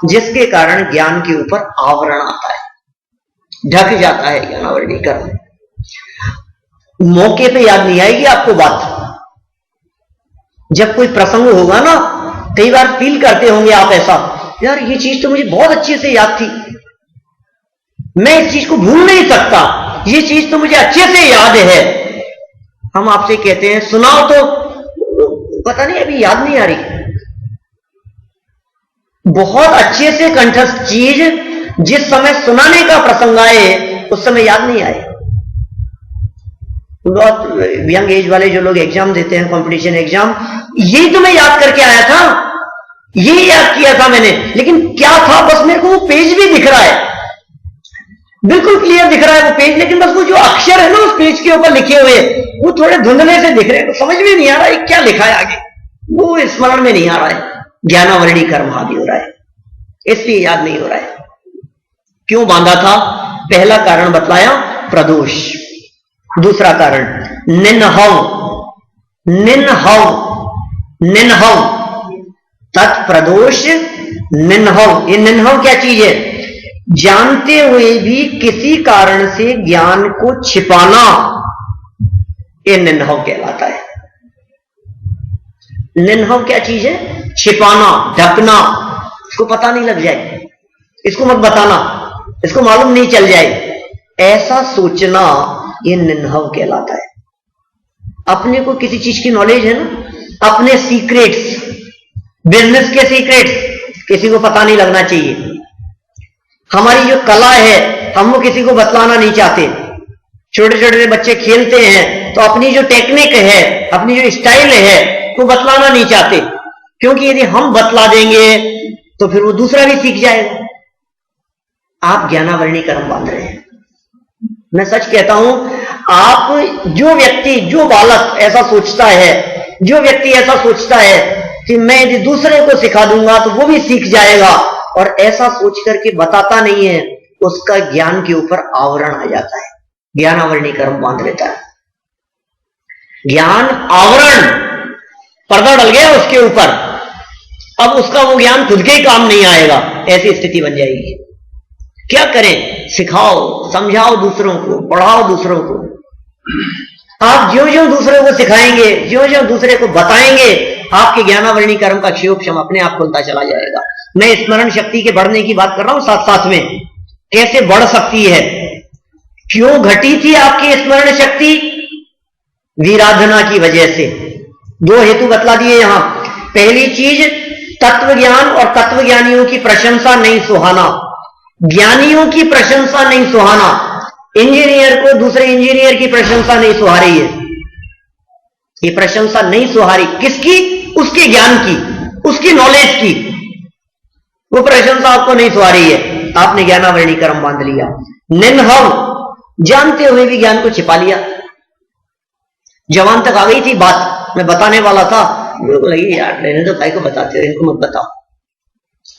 जिसके कारण ज्ञान के ऊपर आवरण आता है, ढक जाता है ज्ञानावरणी कर्म। मौके पे याद नहीं आएगी आपको बात, जब कोई प्रसंग होगा ना, कई बार फील करते होंगे आप ऐसा, यार ये चीज तो मुझे बहुत अच्छे से याद थी, मैं इस चीज को भूल नहीं सकता, ये चीज तो मुझे अच्छे से याद है। हम आपसे कहते हैं सुनाओ तो पता नहीं अभी याद नहीं आ रही। बहुत अच्छे से कंठस्थ चीज जिस समय सुनाने का प्रसंग आए उस समय याद नहीं आए। बहुत यंग एज वाले जो लोग एग्जाम देते हैं, कंपटीशन एग्जाम, यही तो मैं याद करके आया था, यही याद किया था मैंने, लेकिन क्या था बस मेरे को वो पेज भी दिख रहा है, बिल्कुल क्लियर दिख रहा है वो पेज, लेकिन बस वो जो अक्षर है ना उस पेज के ऊपर लिखे हुए वो थोड़े धुंधले से दिख रहे हैं, तो समझ में नहीं आ रहा है क्या लिखा है आगे, वो स्मरण में नहीं आ रहा है। ज्ञानावरणी कर्म हावी हो रहा है, इसलिए याद नहीं हो रहा है। क्यों बांधा था? पहला कारण बतलाया प्रदोष, दूसरा कारण निन्हव, निन्हव, निन्हव तत्प्रदोष निन्हव। ये निन्हव क्या चीज है? जानते हुए भी किसी कारण से ज्ञान को छिपाना, ये निन्हव कहलाता है। निन्हव क्या चीज है? छिपाना, ढकना, इसको पता नहीं लग जाए, इसको मत बताना, इसको मालूम नहीं चल जाए, ऐसा सोचना ये निन्हव कहलाता है। अपने को किसी चीज की नॉलेज है ना, अपने सीक्रेट्स, बिजनेस के सीक्रेट्स किसी को पता नहीं लगना चाहिए। हमारी जो कला है हम वो किसी को बतलाना नहीं चाहते। छोटे छोटे बच्चे खेलते हैं तो अपनी जो टेक्निक है, अपनी जो स्टाइल है वो बतलाना नहीं चाहते, क्योंकि यदि हम बतला देंगे तो फिर वो दूसरा भी सीख जाएगा। आप ज्ञानावरणी कर्म बांध रहे हैं। मैं सच कहता हूं, आप जो व्यक्ति, जो बालक ऐसा सोचता है, जो व्यक्ति ऐसा सोचता है कि मैं यदि दूसरे को सिखा दूंगा तो वो भी सीख जाएगा, और ऐसा सोच करके बताता नहीं है, उसका ज्ञान के ऊपर आवरण आ जाता है, ज्ञानावरणी कर्म बांध लेता है। ज्ञान आवरण, पर्दा डल गया उसके ऊपर, अब उसका वो ज्ञान खुद के ही काम नहीं आएगा, ऐसी स्थिति बन जाएगी। क्या करें? सिखाओ, समझाओ दूसरों को, पढ़ाओ दूसरों को। आप ज्यों ज्यों दूसरे को सिखाएंगे, ज्यों ज्यों दूसरे को बताएंगे, आपके ज्ञानावरणी कर्म का क्षयोक्षम अपने आप खुलता चला जाएगा। मैं स्मरण शक्ति के बढ़ने की बात कर रहा हूं, साथ साथ में कैसे बढ़ सकती है, क्यों घटी थी आपकी स्मरण शक्ति? वीराधना की वजह से। दो हेतु बतला दिए यहां। पहली चीज, तत्व ज्ञान और तत्वज्ञानियों की प्रशंसा नहीं सुहाना, ज्ञानियों की प्रशंसा नहीं सुहाना। इंजीनियर को दूसरे इंजीनियर की प्रशंसा नहीं सुहा रही है, ये प्रशंसा नहीं सुहा रही किसकी? उसके ज्ञान की, उसकी नॉलेज की, वो प्रशंसा आपको नहीं सुहा रही है। आपने ज्ञानावरणी कर्म बांध लिया। निन्हव, जानते हुए भी ज्ञान को छिपा लिया। जवान तक आ गई थी बात, मैं बताने वाला था, मेरे को लगी यार रहने तो भाई को बताते हो, इनको मत बताओ।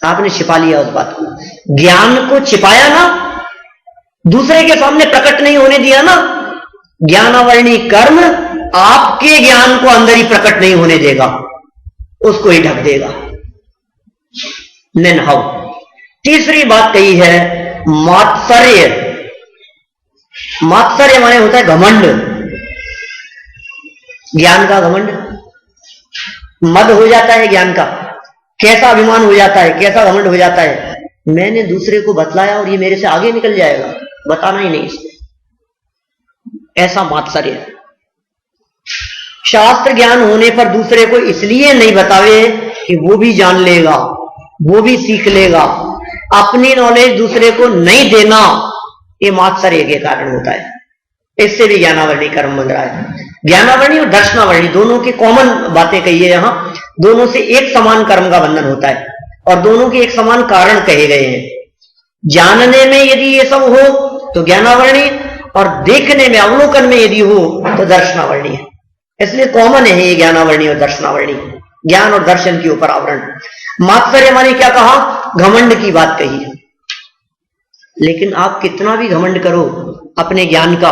आपने छिपा लिया उस बात को, ज्ञान को छिपाया ना, दूसरे के सामने प्रकट नहीं होने दिया ना। ज्ञानावरणी कर्म आपके ज्ञान को अंदर ही प्रकट नहीं होने देगा, उसको ही ढक देगा। निन्हव। तीसरी बात कही है मात्सर्य। मात्सर्य माने होता है घमंड, ज्ञान का घमंड। मद हो जाता है ज्ञान का, कैसा अभिमान हो जाता है, कैसा घमंड हो जाता है, मैंने दूसरे को बतलाया और ये मेरे से आगे निकल जाएगा, बताना ही नहीं इसको, ऐसा मात्सर्य। शास्त्र ज्ञान होने पर दूसरे को इसलिए नहीं बतावे कि वो भी जान लेगा, वो भी सीख लेगा, अपनी नॉलेज दूसरे को नहीं देना, ये मात्सर्य के कारण होता है। इससे भी ज्ञानावरणी कर्म बन रहा है। ज्ञानावरणी और दर्शनावरणी दोनों की कॉमन बातें कही है यहां, दोनों से एक समान कर्म का बंधन होता है और दोनों के एक समान कारण कहे गए हैं। जानने में यदि ये सब हो तो ज्ञानावरणी, और देखने में अवलोकन में यदि हो तो दर्शनावरणी है। इसलिए कॉमन है ये ज्ञानावरणी और दर्शनावरणी, ज्ञान और दर्शन के ऊपर आवरण। मात्सर्य माने क्या कहा, घमंड की बात कही है। लेकिन आप कितना भी घमंड करो अपने ज्ञान का,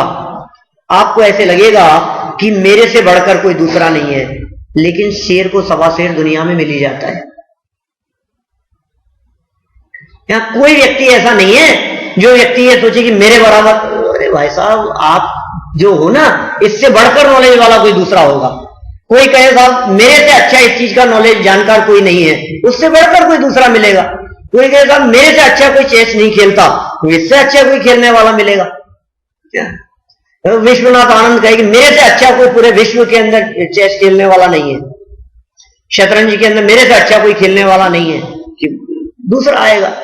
आपको ऐसे लगेगा कि मेरे से बढ़कर कोई दूसरा नहीं है, लेकिन शेर को सवा शेर दुनिया में मिल ही जाता है। यहां कोई व्यक्ति ऐसा नहीं है जो व्यक्ति ये सोचे कि मेरे बराबर, अरे भाई साहब आप जो हो ना, इससे बढ़कर नॉलेज वाला कोई दूसरा होगा। कोई कहे साहब मेरे से अच्छा इस चीज का नॉलेज जानकार कोई नहीं है, उससे बढ़कर कोई दूसरा मिलेगा। कोई कहे साहब मेरे से अच्छा कोई चेस नहीं खेलता, इससे अच्छा कोई खेलने वाला मिलेगा। क्या विश्वनाथ आनंद कहे कि मेरे से अच्छा कोई पूरे विश्व के अंदर चेस खेलने वाला नहीं है, शतरंज के अंदर मेरे से अच्छा कोई खेलने वाला नहीं है, कि दूसरा आएगा।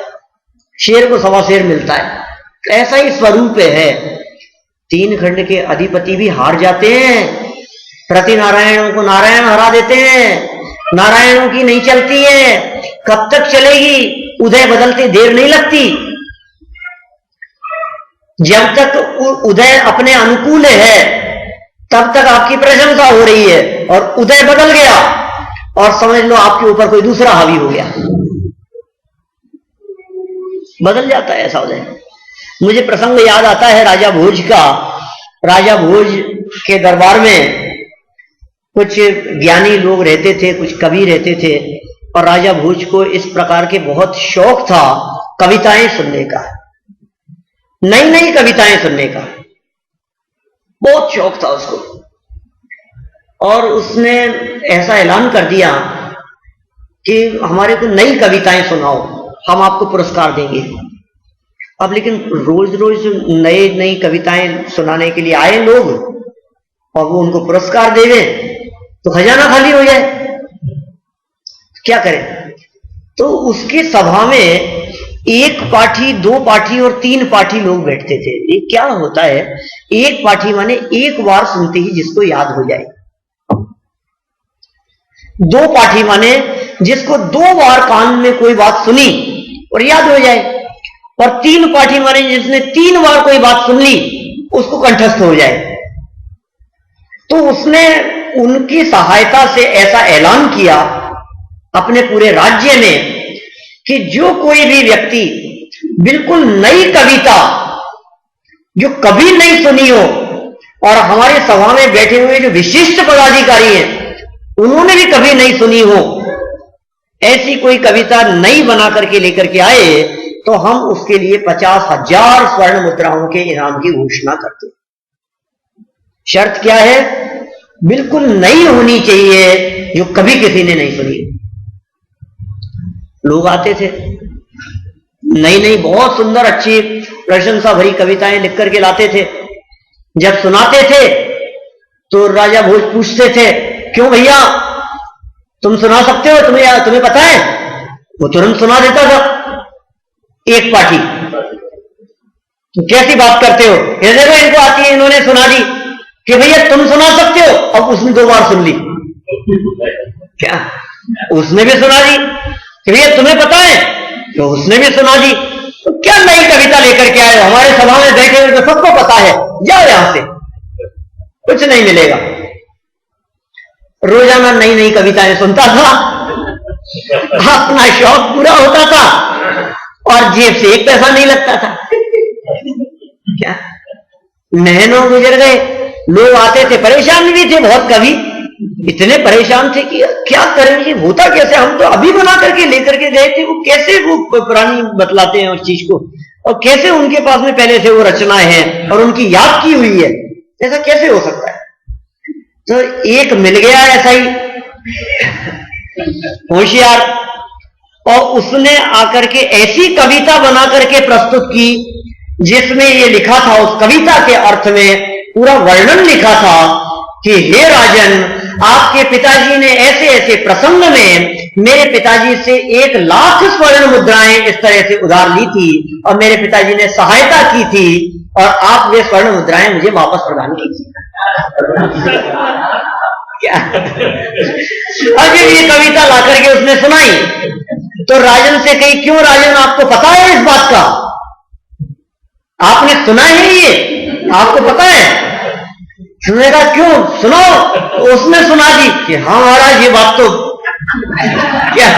शेर को सवा शेर मिलता है, ऐसा ही स्वरूप है। तीन खंड के अधिपति भी हार जाते हैं, प्रति नारायणों को नारायण हरा देते हैं, नारायणों की नहीं चलती है। कब तक चलेगी, उदय बदलते देर नहीं लगती। जब तक उदय अपने अनुकूल है तब तक आपकी प्रशंसा हो रही है, और उदय बदल गया और समझ लो आपके ऊपर कोई दूसरा हावी हो गया, बदल जाता है ऐसा उदय। मुझे प्रसंग याद आता है राजा भोज का। राजा भोज के दरबार में कुछ ज्ञानी लोग रहते थे, कुछ कवि रहते थे, और राजा भोज को इस प्रकार के बहुत शौक था कविताएं सुनने का, नई नई कविताएं सुनने का बहुत शौक था उसको। और उसने ऐसा ऐलान कर दिया कि हमारे को नई कविताएं सुनाओ, हम आपको पुरस्कार देंगे। अब लेकिन रोज रोज नई कविताएं सुनाने के लिए आए लोग और वो उनको पुरस्कार दे दें तो खजाना खाली हो जाए, क्या करें। तो उसकी सभा में एक पाठी, दो पाठी और तीन पाठी लोग बैठते थे। ये क्या होता है, एक पाठी माने एक बार सुनते ही जिसको याद हो जाए, दो पाठी माने जिसको दो बार कान में कोई बात सुनी और याद हो जाए, और तीन पाठी माने जिसने तीन बार कोई बात सुन ली उसको कंठस्थ हो जाए। तो उसने उनकी सहायता से ऐसा ऐलान किया अपने पूरे राज्य में कि जो कोई भी व्यक्ति बिल्कुल नई कविता जो कभी नहीं सुनी हो, और हमारे सभा में बैठे हुए जो विशिष्ट पदाधिकारी हैं उन्होंने भी कभी नहीं सुनी हो, ऐसी कोई कविता नई बना करके लेकर के आए तो हम उसके लिए 50,000 स्वर्ण मुद्राओं के इनाम की घोषणा करते। शर्त क्या है, बिल्कुल नई होनी चाहिए जो कभी किसी ने नहीं सुनी। लोग आते थे, नई बहुत सुंदर अच्छी प्रशंसा भरी कविताएं लिख करके लाते थे। जब सुनाते थे तो राजा भोज पूछते थे, क्यों भैया तुम सुना सकते हो, तुम्हें पता है? वो तुरंत सुना देता था। एक पाठी, तो कैसी बात करते हो, ये देखो इनको आती है, इन्होंने सुना दी कि भैया तुम सुना सकते हो। अब उसने दो बार सुन ली, क्या उसने भी सुना दी कि भैया तुम्हें पता है, तो उसने भी सुना दी। तो क्या नई कविता लेकर के आए, हमारे सभा में बैठे हुए तो सबको पता है, जाओ यहां से, कुछ नहीं मिलेगा। रोजाना नई कविताएं सुनता था, अपना शौक पूरा होता था और जेब से एक पैसा नहीं लगता था। क्या महीनों गुजर गए, लोग आते थे, परेशान भी थे बहुत, कभी इतने परेशान थे कि क्या करेंगे, होता कैसे, हम तो अभी बना करके लेकर के गए थे, वो कैसे वो पुरानी बतलाते हैं उस चीज को, और कैसे उनके पास में पहले से वो रचनाएं हैं और उनकी याद की हुई है, ऐसा कैसे हो सकता है। तो एक मिल गया ऐसा ही होशियार, और उसने आकर के ऐसी कविता बना करके प्रस्तुत की जिसमें ये लिखा था, उस कविता के अर्थ में पूरा वर्णन लिखा था कि हे राजन, आपके पिताजी ने ऐसे ऐसे प्रसंग में मेरे पिताजी से 1,00,000 स्वर्ण मुद्राएं इस तरह से उधार ली थी और मेरे पिताजी ने सहायता की थी और आप वे स्वर्ण मुद्राएं मुझे वापस प्रदान कीजिए। क्या और जब ये कविता ला करके उसने सुनाई तो राजन से कही, क्यों राजन, आपको पता है इस बात का, आपने सुना है ये, आपको पता है? सुनेगा क्यों, सुनो। उसने सुना दी कि हाँ महाराज ये बात तो क्या।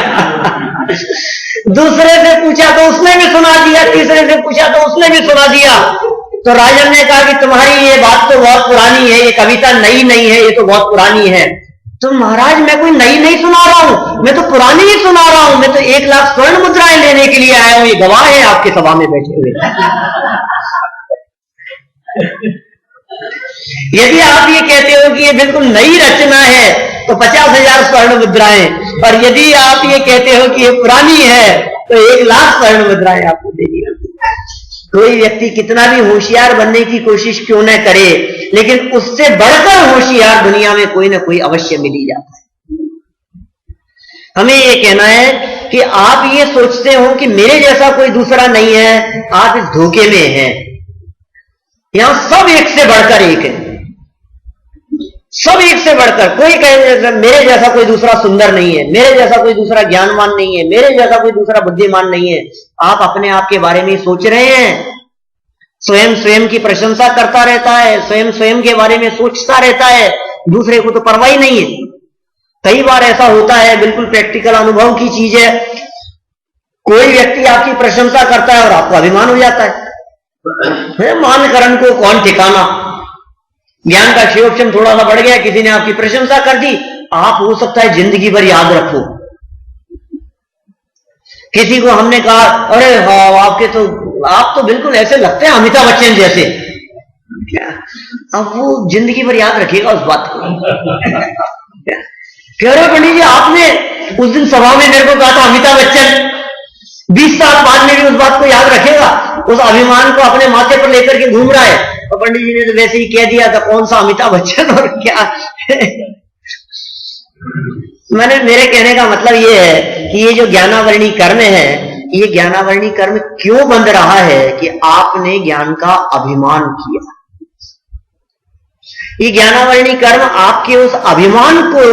दूसरे से पूछा तो उसने भी सुना दिया, तीसरे से पूछा तो उसने भी सुना दिया। तो राजन ने कहा कि तुम्हारी ये बात तो बहुत पुरानी है, ये कविता नई नहीं है, ये तो बहुत पुरानी है। तो महाराज मैं कोई नई नहीं सुना रहा हूं, मैं तो पुरानी ही सुना रहा हूं, मैं तो 1,00,000 स्वर्ण मुद्राएं लेने के लिए आया हूं, ये गवाह है आपके सभा में बैठे हुए। यदि आप ये कहते हो कि ये बिल्कुल नई रचना है तो 50,000 स्वर्ण मुद्राएं, और यदि आप ये कहते हो कि ये पुरानी है तो 1,00,000 स्वर्ण मुद्राएं आपको दे दी। कोई व्यक्ति कितना भी होशियार बनने की कोशिश क्यों न करे, लेकिन उससे बढ़कर होशियार दुनिया में कोई ना कोई अवश्य मिल ही जाता है। हमें ये कहना है कि आप ये सोचते हो कि मेरे जैसा कोई दूसरा नहीं है, आप इस धोखे में हैं। यहां सब एक से बढ़कर एक है, सब एक से बढ़कर, कोई कहे मेरे जैसा कोई दूसरा सुंदर नहीं है, मेरे जैसा कोई दूसरा ज्ञानवान नहीं है, मेरे जैसा कोई दूसरा बुद्धिमान नहीं है। आप अपने आप के बारे में सोच रहे हैं, स्वयं स्वयं की प्रशंसा करता रहता है, स्वयं स्वयं के बारे में सोचता रहता है, दूसरे को तो परवाह ही नहीं है। कई बार ऐसा होता है, बिल्कुल प्रैक्टिकल अनुभव की चीज है, कोई व्यक्ति आपकी प्रशंसा करता है और आपको अभिमान हो जाता है, मान करण को कौन ठिकाना, ज्ञान का क्षयोक्षम थोड़ा सा बढ़ गया, किसी ने आपकी प्रशंसा कर दी, आप हो सकता है जिंदगी भर याद रखो। किसी को हमने कहा अरे हाँ आप तो बिल्कुल ऐसे लगते हैं अमिताभ बच्चन जैसे, क्या अब वो जिंदगी भर याद रखेगा उस बात को। कह रहे पंडित जी आपने उस दिन सभा में मेरे को कहा था अमिताभ बच्चन, 20 साल बाद में भी उस बात को याद रखेगा, उस अभिमान को अपने माथे पर लेकर के घूम रहा है। और पंडित जी ने तो वैसे ही कह दिया था कौन सा अमिताभ बच्चन और क्या। मेरे कहने का मतलब ये है कि ये जो ज्ञानावरणी कर्म है, ये ज्ञानावरणी कर्म क्यों बंध रहा है कि आपने ज्ञान का अभिमान किया। ये ज्ञानावरणी कर्म आपके उस अभिमान को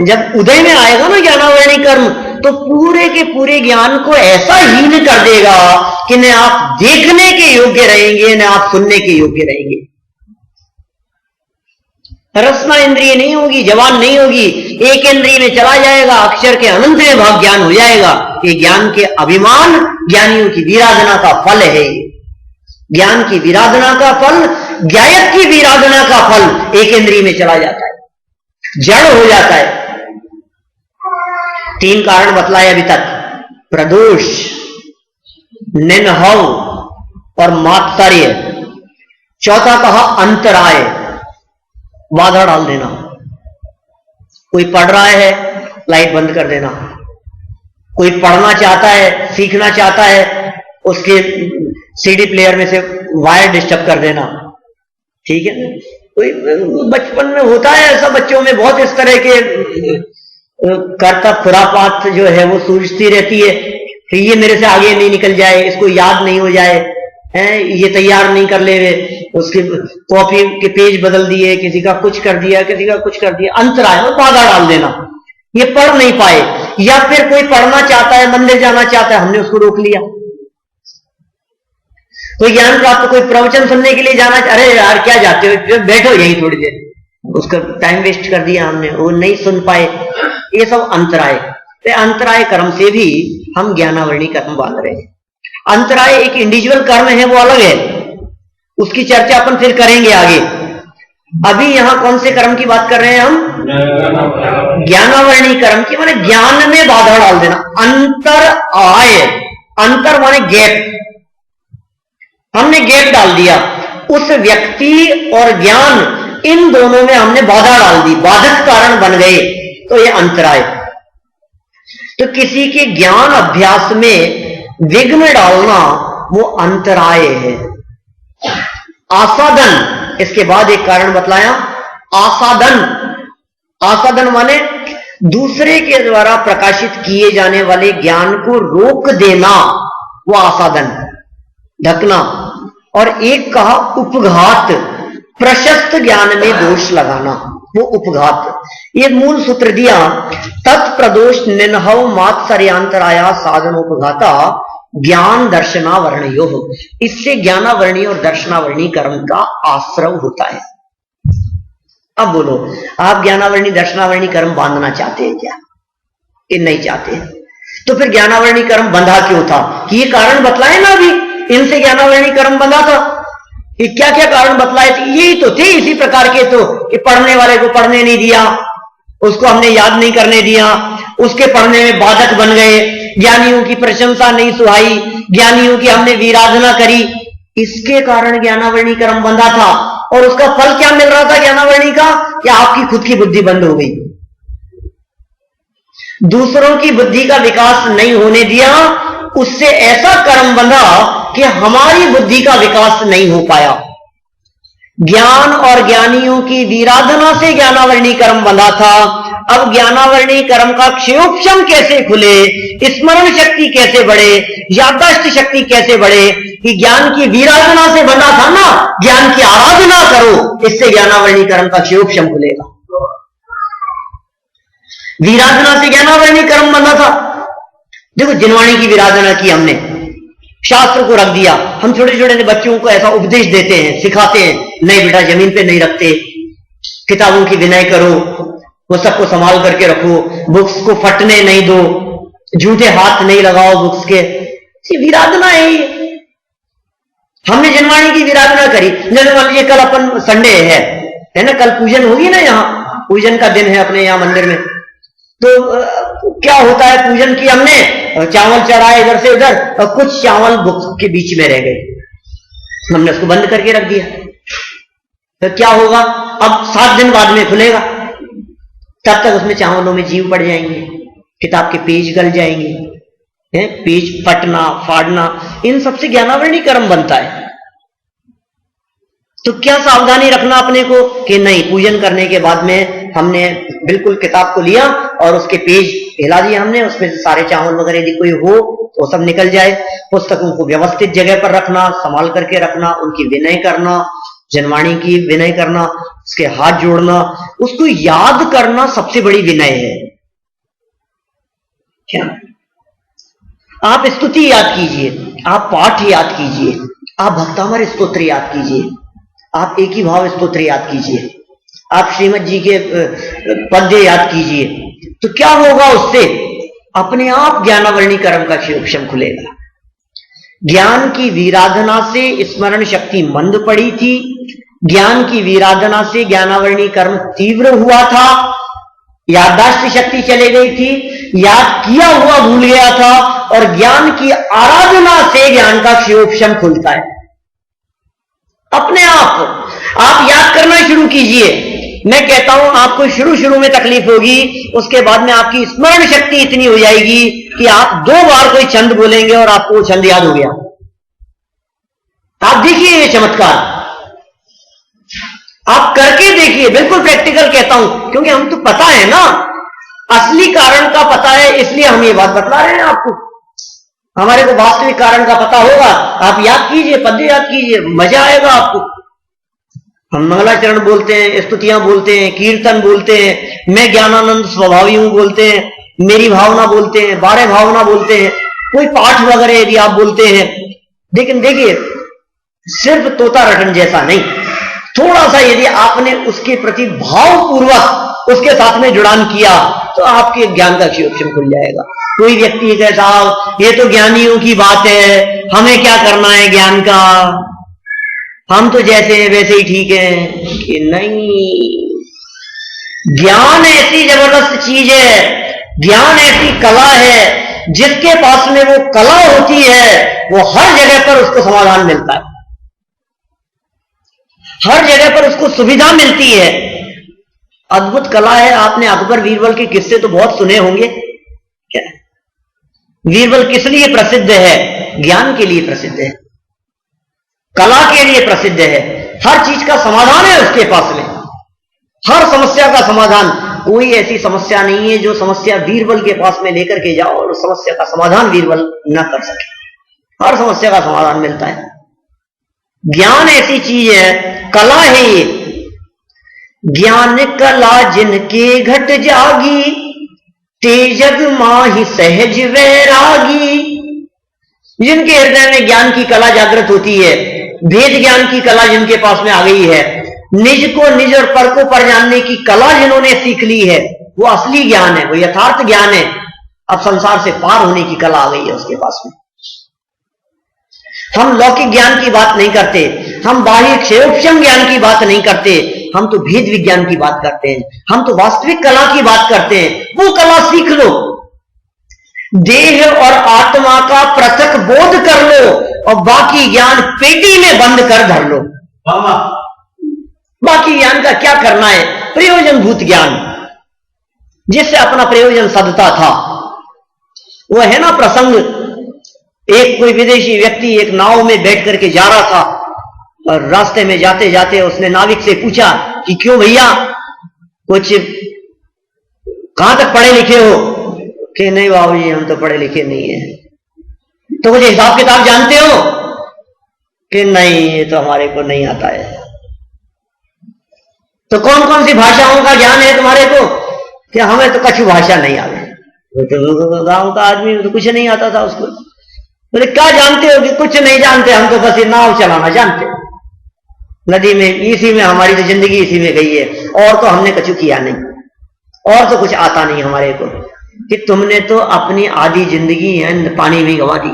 जब उदय में आएगा ना ज्ञानावरणी कर्म, तो पूरे के पूरे ज्ञान को ऐसा हीन कर देगा कि न आप देखने के योग्य रहेंगे, न आप सुनने के योग्य रहेंगे। रसना इंद्रिय नहीं होगी, जवान नहीं होगी, एक इंद्रिय में चला जाएगा, अक्षर के अनंत में भाग ज्ञान हो जाएगा। ये ज्ञान के अभिमान ज्ञानियों की विराधना का फल है। ज्ञान की विराधना का फल, ज्ञायत की विराधना का फल एक इंद्रिय में चला जाता है, जड़ हो जाता है। 3 कारण बतलाए अभी तक, प्रदोष, निन्हव और मात्सर्य। चौथा कहा अंतराय, बाधा डाल देना। कोई पढ़ रहा है, लाइट बंद कर देना। कोई पढ़ना चाहता है, सीखना चाहता है, उसके सीडी प्लेयर में से वायर डिस्टर्ब कर देना। ठीक है, कोई बचपन में होता है ऐसा, बच्चों में बहुत इस तरह के करता खुरापात जो है वो सूझती रहती है कि ये मेरे से आगे नहीं निकल जाए, इसको याद नहीं हो जाए, ये तैयार नहीं कर ले, उसके कॉपी के पेज बदल दिए, किसी का कुछ कर दिया, किसी का कुछ कर दिया। अंतराय और बाधा डाल देना, ये पढ़ नहीं पाए। या फिर कोई पढ़ना चाहता है, मंदिर जाना चाहता है, हमने उसको रोक लिया। कोई ज्ञान प्राप्त, कोई प्रवचन सुनने के लिए जाना, अरे यार क्या जाते हो, बैठो यहीं थोड़ी देर, उसका टाइम वेस्ट कर दिया हमने, वो नहीं सुन पाए। ये सब अंतराय। अंतराय कर्म से भी हम ज्ञानावरणी कर्म बांध रहे हैं। अंतराय एक इंडिविजुअल कर्म है, वो अलग है, उसकी चर्चा अपन फिर करेंगे आगे। अभी यहां कौन से कर्म की बात कर रहे हैं हम? ज्ञानावरणी कर्म की, माने ज्ञान में बाधा डाल देना। अंतर आए, अंतर माने गैप, हमने गैप डाल दिया। उस व्यक्ति और ज्ञान, इन दोनों में हमने बाधा डाल दी, बाधक कारण बन गए, तो ये अंतराय। तो किसी के ज्ञान अभ्यास में विघ्न डालना वो अंतराय है। आसादन, इसके बाद एक कारण बतलाया, आसादन। आसादन माने दूसरे के द्वारा प्रकाशित किए जाने वाले ज्ञान को रोक देना, वो आसादन, ढकना। और एक कहा उपघात, प्रशस्त ज्ञान में दोष लगाना, वो उपघात। ये मूल सूत्र दिया, तत्प्रदोष निन्हव मात्सर्यांतराया साधनोपघाता ज्ञान दर्शनावरणयो। इससे ज्ञानावरणी और दर्शनावरणी कर्म का आश्रव होता है। अब बोलो, आप ज्ञानावरणी दर्शनावरणी कर्म बांधना चाहते हैं क्या? ये नहीं चाहते, तो फिर ज्ञानावरणी कर्म बंधा क्यों था? कि ये कारण बतलाए ना अभी, इनसे ज्ञानावरणी कर्म बंधा था। ये क्या क्या कारण बतलाए थे? यही तो थे, इसी प्रकार के तो, कि पढ़ने वाले को पढ़ने नहीं दिया, उसको हमने याद नहीं करने दिया, उसके पढ़ने में बाधक बन गए, ज्ञानियों की प्रशंसा नहीं सुहाई, ज्ञानियों की हमने वीराधना करी, इसके कारण ज्ञानावरणी कर्म बंधा था। और उसका फल क्या मिल रहा था ज्ञानावरणी का? कि आपकी खुद की बुद्धि बंद हो गई, दूसरों की बुद्धि का विकास नहीं होने दिया, उससे ऐसा कर्म बंधा कि हमारी बुद्धि का विकास नहीं हो पाया। ज्ञान और ज्ञानियों की वीराधना से ज्ञानावरणी कर्म बंधा था। अब ज्ञानावरणी कर्म का क्षयोपशम कैसे खुले, स्मरण शक्ति कैसे बढ़े, याददाश्त शक्ति कैसे बढ़े? कि ज्ञान की वीराधना से बंधा था ना, ज्ञान की आराधना करो, इससे ज्ञानावरणी कर्म का क्षयोपशम खुलेगा। वीराधना से ज्ञानावरणी कर्म बंधा था। देखो, जिनवाणी की वीराधना की हमने, शास्त्र को रख दिया। हम छोटे छोटे बच्चों को ऐसा उपदेश देते हैं, सिखाते हैं, नहीं बेटा जमीन पे नहीं रखते, किताबों की विनय करो, वो सबको संभाल करके रखो, बुक्स को फटने नहीं दो, झूठे हाथ नहीं लगाओ बुक्स के। वीराधना है ये। हमने जिनवाणी की वीराधना करी। जैसे मान लीजिए कल अपन संडे है ना, कल पूजन होगी ना, यहाँ पूजन का दिन है अपने यहाँ मंदिर में। तो क्या होता है, पूजन की हमने, चावल चढ़ाए इधर से उधर, और कुछ चावल बुक्स के बीच में रह गए, हमने उसको बंद करके रख दिया। तो क्या होगा, अब 7 दिन बाद में खुलेगा, तब तक उसमें चावलों में जीव पड़ जाएंगे, किताब के पेज गल जाएंगे, पेज फटना फाड़ना, इन सबसे ज्ञानावरणी कर्म बनता है। तो क्या सावधानी रखना अपने को कि नहीं, पूजन करने के बाद में हमने बिल्कुल किताब को लिया और उसके पेज हिला दिए हमने, उसमें से सारे चावल वगैरह यदि कोई हो तो सब निकल जाए। पुस्तकों को व्यवस्थित जगह पर रखना, संभाल करके रखना, उनकी विनय करना, जनवाणी की विनय करना, उसके हाथ जोड़ना, उसको याद करना सबसे बड़ी विनय है। क्या आप स्तुति याद कीजिए, आप पाठ याद कीजिए, आप भक्तामर स्तोत्र याद कीजिए, आप एक ही भाव स्तोत्र याद कीजिए, आप श्रीमद जी के पद्य याद कीजिए, तो क्या होगा उससे? अपने आप ज्ञानावरणी कर्म का क्षयोपशम खुलेगा। ज्ञान की वीराधना से स्मरण शक्ति मंद पड़ी थी, ज्ञान की वीराधना से ज्ञानावरणी कर्म तीव्र हुआ था, याददाश्त शक्ति चली गई थी, याद किया हुआ भूल गया था, और ज्ञान की आराधना से ज्ञान का क्षयोपशम खुलता है अपने आप याद करना शुरू कीजिए। मैं कहता हूं आपको शुरू में तकलीफ होगी, उसके बाद में आपकी स्मरण शक्ति इतनी हो जाएगी कि आप 2 बार कोई छंद बोलेंगे और आपको वो छंद याद हो गया। आप देखिए ये चमत्कार, आप करके देखिए, बिल्कुल प्रैक्टिकल कहता हूं, क्योंकि हम तो पता है ना, असली कारण का पता है, इसलिए हम ये बात बतला रहे हैं आपको। हमारे को वास्तविक कारण का पता होगा, आप याद कीजिए, पद्य याद कीजिए, मजा आएगा आपको। हम मंगलाचरण बोलते हैं, स्तुतियां बोलते हैं, कीर्तन बोलते हैं, मैं ज्ञानानंद स्वभावी हूं बोलते हैं, मेरी भावना बोलते हैं, 12 भावना बोलते हैं, कोई पाठ वगैरह यदि आप बोलते हैं, लेकिन देखिए सिर्फ तोता रटन जैसा नहीं, थोड़ा सा यदि आपने उसके प्रति भावपूर्वक उसके साथ में जुड़ान किया तो आपके ज्ञान का क्षयोपशम खुल जाएगा। कोई व्यक्ति कहे साहब ये तो ज्ञानियों की बात है, हमें क्या करना है ज्ञान का, हम तो जैसे हैं वैसे ही ठीक हैं, कि नहीं। ज्ञान ऐसी जबरदस्त चीज है, ज्ञान ऐसी कला है, जिसके पास में वो कला होती है वो हर जगह पर उसको समाधान मिलता है, हर जगह पर उसको सुविधा मिलती है। अद्भुत कला है। आपने अकबर बीरबल के किस्से तो बहुत सुने होंगे। क्या बीरबल किस लिए प्रसिद्ध है? ज्ञान के लिए प्रसिद्ध है, कला के लिए प्रसिद्ध है। हर चीज का समाधान है उसके पास में, हर समस्या का समाधान। कोई ऐसी समस्या नहीं है जो समस्या बीरबल के पास में लेकर के जाओ और उस समस्या का समाधान बीरबल न कर सके। हर समस्या का समाधान मिलता है। ज्ञान ऐसी चीज है, कला है ये। ज्ञान कला जिनके घट जागी, तेजग माहि सहज वैरागी। जिनके हृदय में ज्ञान की कला जागृत होती है, वेद ज्ञान की कला जिनके पास में आ गई है, निज को निज और पर को पर जानने की कला जिन्होंने सीख ली है, वो असली ज्ञान है, वो यथार्थ ज्ञान है। अब संसार से पार होने की कला आ गई है उसके पास में। हम लौकिक ज्ञान की बात नहीं करते, हम बाह्य क्षेयोपशम ज्ञान की बात नहीं करते, हम तो भेद विज्ञान की बात करते हैं, हम तो वास्तविक कला की बात करते हैं। वो कला सीख लो, देह और आत्मा का पृथक बोध कर लो और बाकी ज्ञान पेटी में बंद कर धर लो। बाकी ज्ञान का क्या करना है? प्रयोजनभूत ज्ञान, जिससे अपना प्रयोजन सदता था। वो है ना प्रसंग, एक कोई विदेशी व्यक्ति एक नाव में बैठ करके जा रहा था और रास्ते में जाते जाते उसने नाविक से पूछा कि क्यों भैया, कुछ कहां तक पढ़े लिखे हो? कि नहीं बाबूजी, हम तो पढ़े लिखे नहीं है। तो कुछ हिसाब किताब जानते हो? कि नहीं, ये तो हमारे को नहीं आता है। तो कौन कौन सी भाषाओं का ज्ञान है तुम्हारे को? कि हमें तो कछु भाषा नहीं आ गई। तो गांव का आदमी तो कुछ नहीं आता था उसको। बोले क्या जानते हो? कि कुछ नहीं जानते, हम तो बस ये नाव चलाना जानते, नदी में, इसी में हमारी तो जिंदगी इसी में गई है, और तो हमने कछु किया नहीं, और तो कुछ आता नहीं हमारे को। कि तुमने तो अपनी आधी जिंदगी पानी में गंवा दी।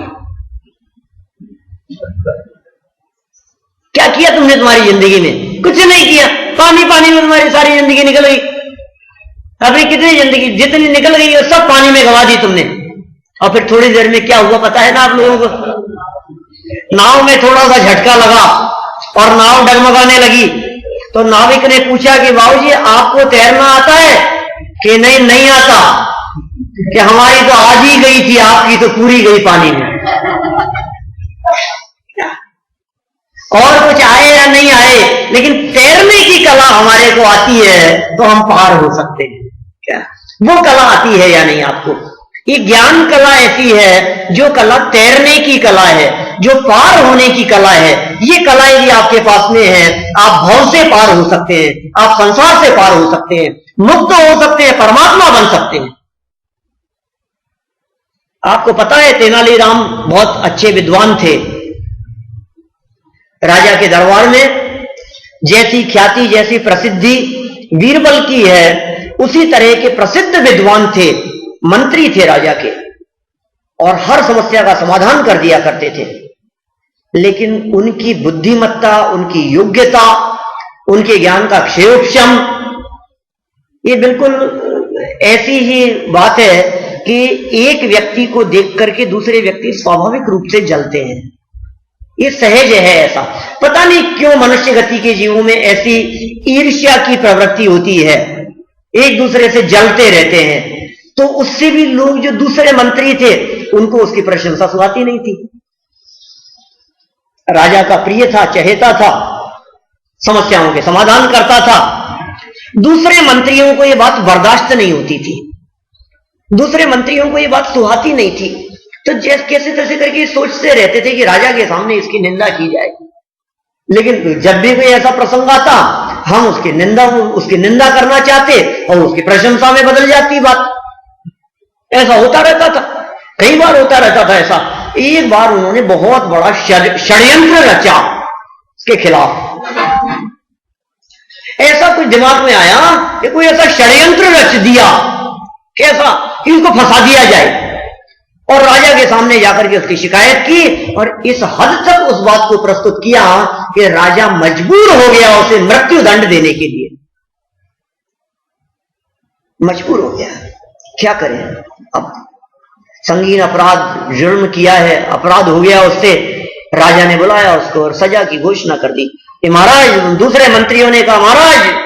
क्या किया तुमने तुम्हारी जिंदगी में? कुछ नहीं किया। पानी पानी में तुम्हारी सारी जिंदगी निकल गई। अभी कितनी जिंदगी जितनी निकल गई है सब पानी में गंवा दी तुमने। और फिर थोड़ी देर में क्या हुआ पता है ना आप लोगों को? नाव में थोड़ा सा झटका लगा और नाव डगमगाने लगी। तो नाविक ने पूछा कि बाबूजी आपको तैरना आता है? कि नहीं, नहीं आता। कि हमारी तो आज ही गई थी, आपकी तो पूरी गई पानी में। और कुछ आए या नहीं आए, लेकिन तैरने की कला हमारे को आती है तो हम पार हो सकते हैं। क्या वो कला आती है या नहीं आपको? ये ज्ञान कला ऐसी है जो कला तैरने की कला है, जो पार होने की कला है। ये कला यदि आपके पास में है, आप भव से पार हो सकते हैं, आप संसार से पार हो सकते हैं, मुक्त हो सकते हैं, परमात्मा बन सकते हैं। आपको पता है तेनालीराम बहुत अच्छे विद्वान थे। राजा के दरबार में जैसी ख्याति, जैसी प्रसिद्धि बीरबल की है, उसी तरह के प्रसिद्ध विद्वान थे, मंत्री थे राजा के, और हर समस्या का समाधान कर दिया करते थे। लेकिन उनकी बुद्धिमत्ता, उनकी योग्यता, उनके ज्ञान का क्षेयोपशम, ये बिल्कुल ऐसी ही बात है कि एक व्यक्ति को देख करके दूसरे व्यक्ति स्वाभाविक रूप से जलते हैं। ये सहज है। ऐसा पता नहीं क्यों मनुष्य गति के जीवों में ऐसी ईर्ष्या की प्रवृत्ति होती है, एक दूसरे से जलते रहते हैं। तो उससे भी लोग जो दूसरे मंत्री थे उनको उसकी प्रशंसा सुहाती नहीं थी। राजा का प्रिय था, चहेता था, समस्याओं के समाधान करता था। दूसरे मंत्रियों को यह बात बर्दाश्त नहीं होती थी, दूसरे मंत्रियों को यह बात सुहाती नहीं थी। तो जैसे कैसे तैसे करके सोचते रहते थे कि राजा के सामने इसकी निंदा की जाए। लेकिन जब भी कोई ऐसा प्रसंग आता, हम उसकी निंदा करना चाहते और उसकी प्रशंसा में बदल जाती बात। ऐसा होता रहता था, कई बार होता रहता था ऐसा। एक बार उन्होंने बहुत बड़ा षड्यंत्र रचा उसके खिलाफ। ऐसा कुछ दिमाग में आया कि कोई ऐसा षड्यंत्र रच दिया, कैसा कि उसको फंसा दिया जाए और राजा के सामने जाकर के उसकी शिकायत की और इस हद तक उस बात को प्रस्तुत किया कि राजा मजबूर हो गया उसे मृत्यु दंड देने के लिए। मजबूर हो गया, क्या करें अब, संगीन अपराध जुर्म किया है, अपराध हो गया उससे। राजा ने बुलाया उसको और सजा की घोषणा कर दी कि महाराज, दूसरे मंत्रियों ने कहा महाराज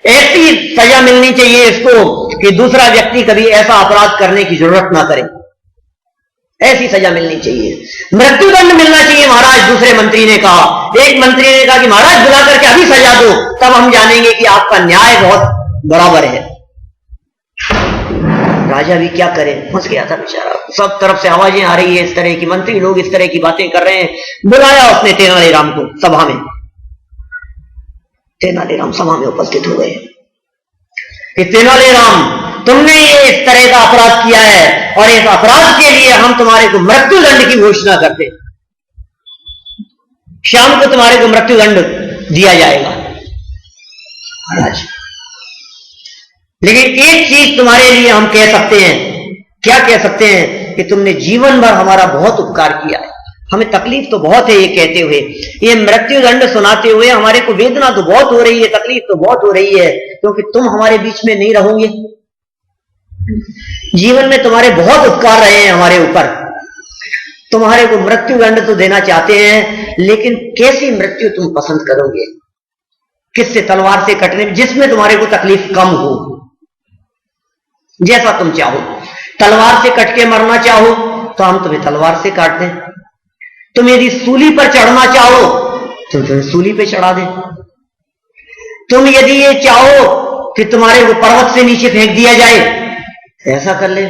ऐसी सजा मिलनी चाहिए इसको कि दूसरा व्यक्ति कभी ऐसा अपराध करने की जरूरत ना करे, ऐसी सजा मिलनी चाहिए, मृत्युदंड मिलना चाहिए महाराज। दूसरे मंत्री ने कहा, एक मंत्री ने कहा कि महाराज बुला करके अभी सजा दो, तब हम जानेंगे कि आपका न्याय बहुत बराबर है। राजा भी क्या करे, फंस गया था बेचारा, सब तरफ से आवाजें आ रही है इस तरह की, मंत्री लोग इस तरह की बातें कर रहे हैं। बुलाया उसने तेनालीराम को सभा में। तेनालीराम सभा में उपस्थित हो गए कि तेनालीराम, तुमने ये इस तरह का अपराध किया है और इस अपराध के लिए हम तुम्हारे को मृत्युदंड की घोषणा करते, शाम को तुम्हारे को मृत्युदंड दिया जाएगा महाराज। लेकिन एक चीज तुम्हारे लिए हम कह सकते हैं, क्या कह सकते हैं, कि तुमने जीवन भर हमारा बहुत उपकार किया है, हमें तकलीफ तो बहुत है ये कहते हुए, ये मृत्युदंड सुनाते हुए हमारे को वेदना तो बहुत हो रही है, तकलीफ तो बहुत हो रही है, क्योंकि तुम हमारे बीच में नहीं रहोगे। जीवन में तुम्हारे बहुत उपकार रहे हैं हमारे ऊपर, तुम्हारे को मृत्युदंड तो देना चाहते हैं, लेकिन कैसी मृत्यु तुम पसंद करोगे, किससे, तलवार से कटने में, जिसमें तुम्हारे को तकलीफ कम हो, जैसा तुम चाहो। तलवार से कट के मरना चाहो तो हम तुम्हें तलवार से काट दें, तुम यदि सूली पर चढ़ना चाहो तो तुम्हें सूली पे चढ़ा दें, तुम यदि ये चाहो कि तुम्हारे को पर्वत से नीचे फेंक दिया जाए ऐसा कर ले,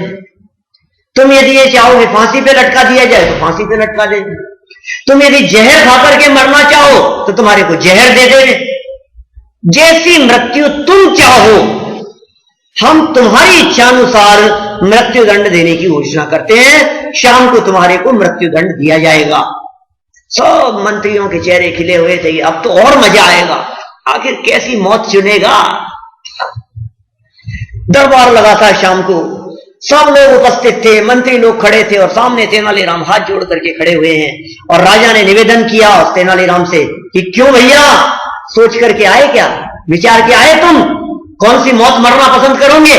तुम यदि ये चाहो कि फांसी पे लटका दिया जाए तो फांसी पे लटका दे, तुम यदि जहर खा करके मरना चाहो तो तुम्हारे को जहर दे देंगे, जैसी मृत्यु तुम चाहो हम तुम्हारी इच्छानुसार मृत्युदंड देने की घोषणा करते हैं, शाम को तुम्हारे को मृत्युदंड दिया जाएगा। सब मंत्रियों के चेहरे खिले हुए थे, अब तो और मजा आएगा, आखिर कैसी मौत चुनेगा। दरबार लगा था शाम को, सब लोग उपस्थित थे, मंत्री लोग खड़े थे और सामने तेनालीराम हाथ जोड़ करके खड़े हुए हैं। और राजा ने निवेदन किया उस तेनालीराम से कि क्यों भैया, सोच करके आए क्या, विचार के आए तुम, कौन सी मौत मरना पसंद करोगे?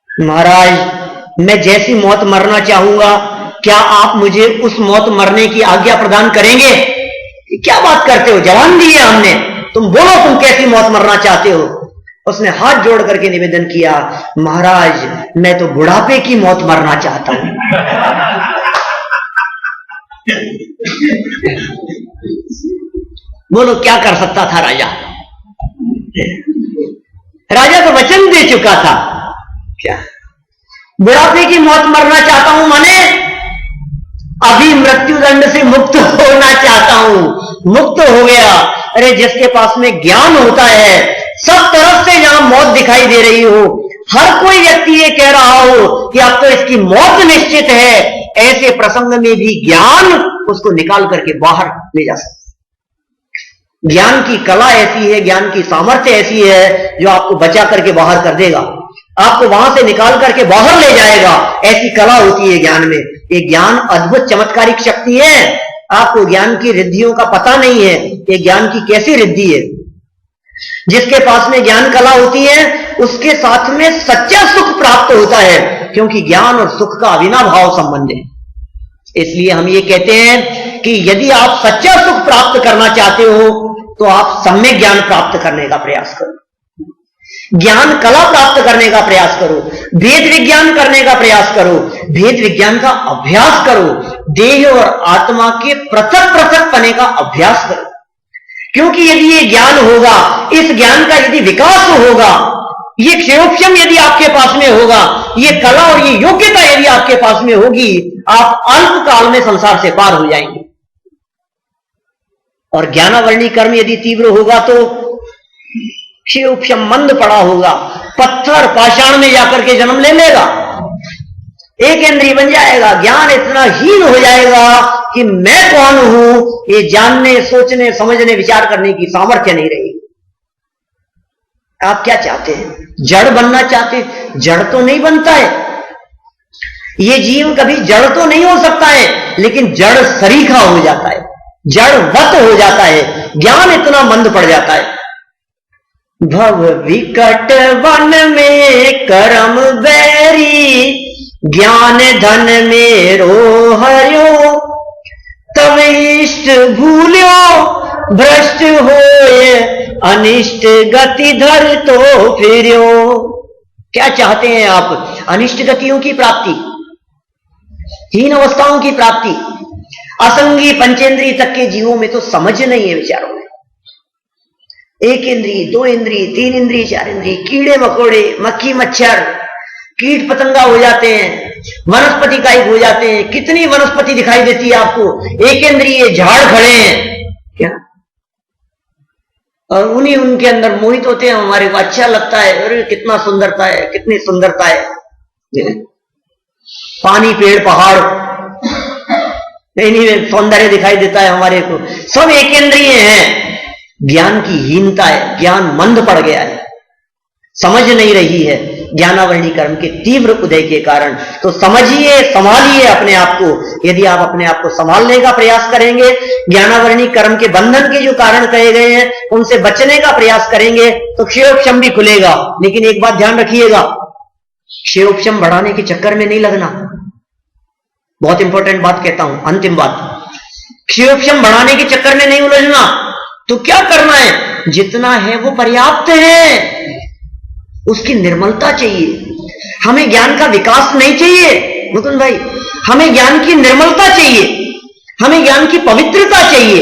महाराज, मैं जैसी मौत मरना चाहूंगा, क्या आप मुझे उस मौत मरने की आज्ञा प्रदान करेंगे? क्या बात करते हो, जवान दी है हमने, तुम बोलो तुम कैसी मौत मरना चाहते हो। उसने हाथ जोड़ करके निवेदन किया, महाराज मैं तो बुढ़ापे की मौत मरना चाहता हूं। बोलो क्या कर सकता था राजा? राजा तो वचन दे चुका था, क्या बुढ़ापे की मौत मरना चाहता हूं, माने अभी मृत्युदंड से मुक्त होना चाहता हूं। मुक्त हो गया, अरे जिसके पास में ज्ञान होता है, सब तरफ से जहां मौत दिखाई दे रही हो, हर कोई व्यक्ति ये कह रहा हो कि अब तो इसकी मौत निश्चित है, ऐसे प्रसंग में भी ज्ञान उसको निकाल करके बाहर ले जा सकता। ज्ञान की कला ऐसी है, ज्ञान की सामर्थ्य ऐसी है जो आपको बचा करके बाहर कर देगा, आपको वहां से निकाल करके बाहर ले जाएगा। ऐसी कला होती है ज्ञान में। ये ज्ञान अद्भुत चमत्कारिक शक्ति है, आपको ज्ञान की रिद्धियों का पता नहीं है, ये ज्ञान की कैसी रिद्धि है। जिसके पास में ज्ञान कला होती है उसके साथ में सच्चा सुख प्राप्त होता है, क्योंकि ज्ञान और सुख का अविनाभाव संबंध है। इसलिए हम ये कहते हैं कि यदि आप सच्चा सुख प्राप्त करना चाहते हो तो आप सम्यक ज्ञान प्राप्त करने का प्रयास करो, ज्ञान कला प्राप्त करने का प्रयास करो, वेद विज्ञान करने का प्रयास करो, वेद विज्ञान का अभ्यास करो, देह और आत्मा के पृथक पृथक पने का अभ्यास करो। क्योंकि यदि ये ज्ञान होगा, इस ज्ञान का यदि विकास होगा, ये क्षयोक्षम यदि आपके पास में होगा, ये कला और ये योग्यता यदि आपके पास में होगी, आप अल्प काल में संसार से पार हो जाएंगे। और ज्ञानावरणी कर्म यदि तीव्र होगा तो क्षयोक्षम मंद पड़ा होगा, पत्थर पाषाण में जाकर के जन्म ले लेगा, एक इंद्रिय बन जाएगा, ज्ञान इतना हीन हो जाएगा कि मैं कौन हूं ये जानने, सोचने, समझने, विचार करने की सामर्थ्य नहीं रहेगी। आप क्या चाहते हैं? जड़ बनना चाहते? जड़ तो नहीं बनता है, ये जीव कभी जड़ तो नहीं हो सकता है, लेकिन जड़ सरीखा हो जाता है, जड़वत हो जाता है, ज्ञान इतना मंद पड़ जाता है। भव विकट वन में कर्म बैरी, ज्ञान धन मेरो हरियो, तब इष्ट भूल्यो भ्रष्ट होए, अनिष्ट गति धर तो फिर्यो। क्या चाहते हैं आप? अनिष्ट गतियों की प्राप्ति, हीन अवस्थाओं की प्राप्ति। असंगी पंचेंद्रिय तक के जीवों में तो समझ नहीं है विचारों में। एक इंद्रिय, दो इंद्रिय, तीन इंद्रिय, चार इंद्रिय, कीड़े मकोड़े, मक्खी मच्छर, कीट पतंगा हो जाते हैं, वनस्पति कायिक हो जाते हैं। कितनी वनस्पति दिखाई देती है आपको, एक इंद्रिय झाड़ खड़े हैं क्या, और उन्हीं उनके अंदर मोहित होते हैं। हमारे को अच्छा लगता है, अरे कितना सुंदरता है, कितनी सुंदरता है। पानी, पेड़, पहाड़, इन्हीं सौंदर्य दिखाई देता है हमारे को। सब एक इंद्रिय हैं। ज्ञान की हीनता है, ज्ञान मंद पड़ गया है, समझ नहीं रही है ज्ञानावरणी कर्म के तीव्र उदय के कारण। तो समझिए, संभालिए अपने आप को। यदि आप अपने आप को संभालने का प्रयास करेंगे, ज्ञानावरणी कर्म के बंधन के जो कारण कहे गए हैं उनसे बचने का प्रयास करेंगे, तो क्षयोपशम भी खुलेगा। लेकिन एक बात ध्यान रखिएगा, क्षयोपशम बढ़ाने के चक्कर में नहीं लगना। बहुत इंपॉर्टेंट बात कहता हूं, अंतिम बात। क्षयोपशम बढ़ाने के चक्कर में नहीं उलझना। तो क्या करना है? जितना है वो पर्याप्त है, उसकी निर्मलता चाहिए। हमें ज्ञान का विकास नहीं चाहिए मुकुंद भाई, हमें ज्ञान की निर्मलता चाहिए, हमें ज्ञान की पवित्रता चाहिए।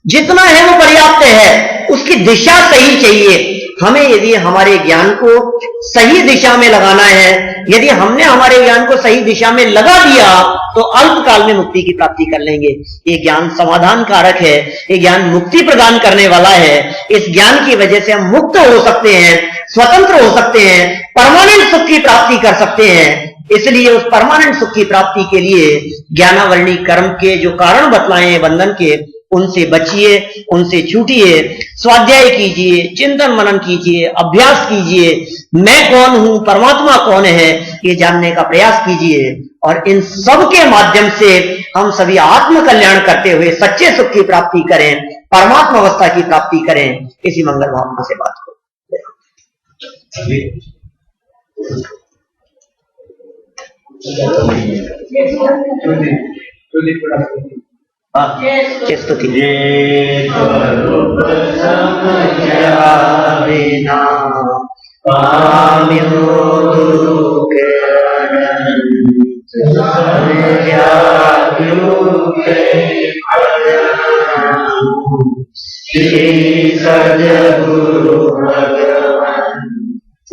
जितना है वो पर्याप्त है, उसकी दिशा सही चाहिए। हमें यदि हमारे ज्ञान को सही दिशा में लगाना है, यदि हमने हमारे ज्ञान को सही दिशा में लगा दिया, तो अल्पकाल में मुक्ति की प्राप्ति कर लेंगे। ये ज्ञान समाधान कारक है, ये ज्ञान मुक्ति प्रदान करने वाला है। इस ज्ञान की वजह से हम मुक्त हो सकते हैं, स्वतंत्र हो सकते हैं, परमानेंट सुख की प्राप्ति कर सकते हैं। इसलिए उस परमानेंट सुख की प्राप्ति के लिए ज्ञानावरणी कर्म के जो कारण बतलाए हैं बंधन के, उनसे बचिए, उनसे छूटिए, स्वाध्याय कीजिए, चिंतन मनन कीजिए, अभ्यास कीजिए। मैं कौन हूं, परमात्मा कौन है, ये जानने का प्रयास कीजिए। और इन सब के माध्यम से हम सभी आत्म कल्याण करते हुए सच्चे सुख की प्राप्ति करें, परमात्मा अवस्था की प्राप्ति करें। इसी मंगल भावना से बात को स्तुति। श्री सद्गुरु भगवंत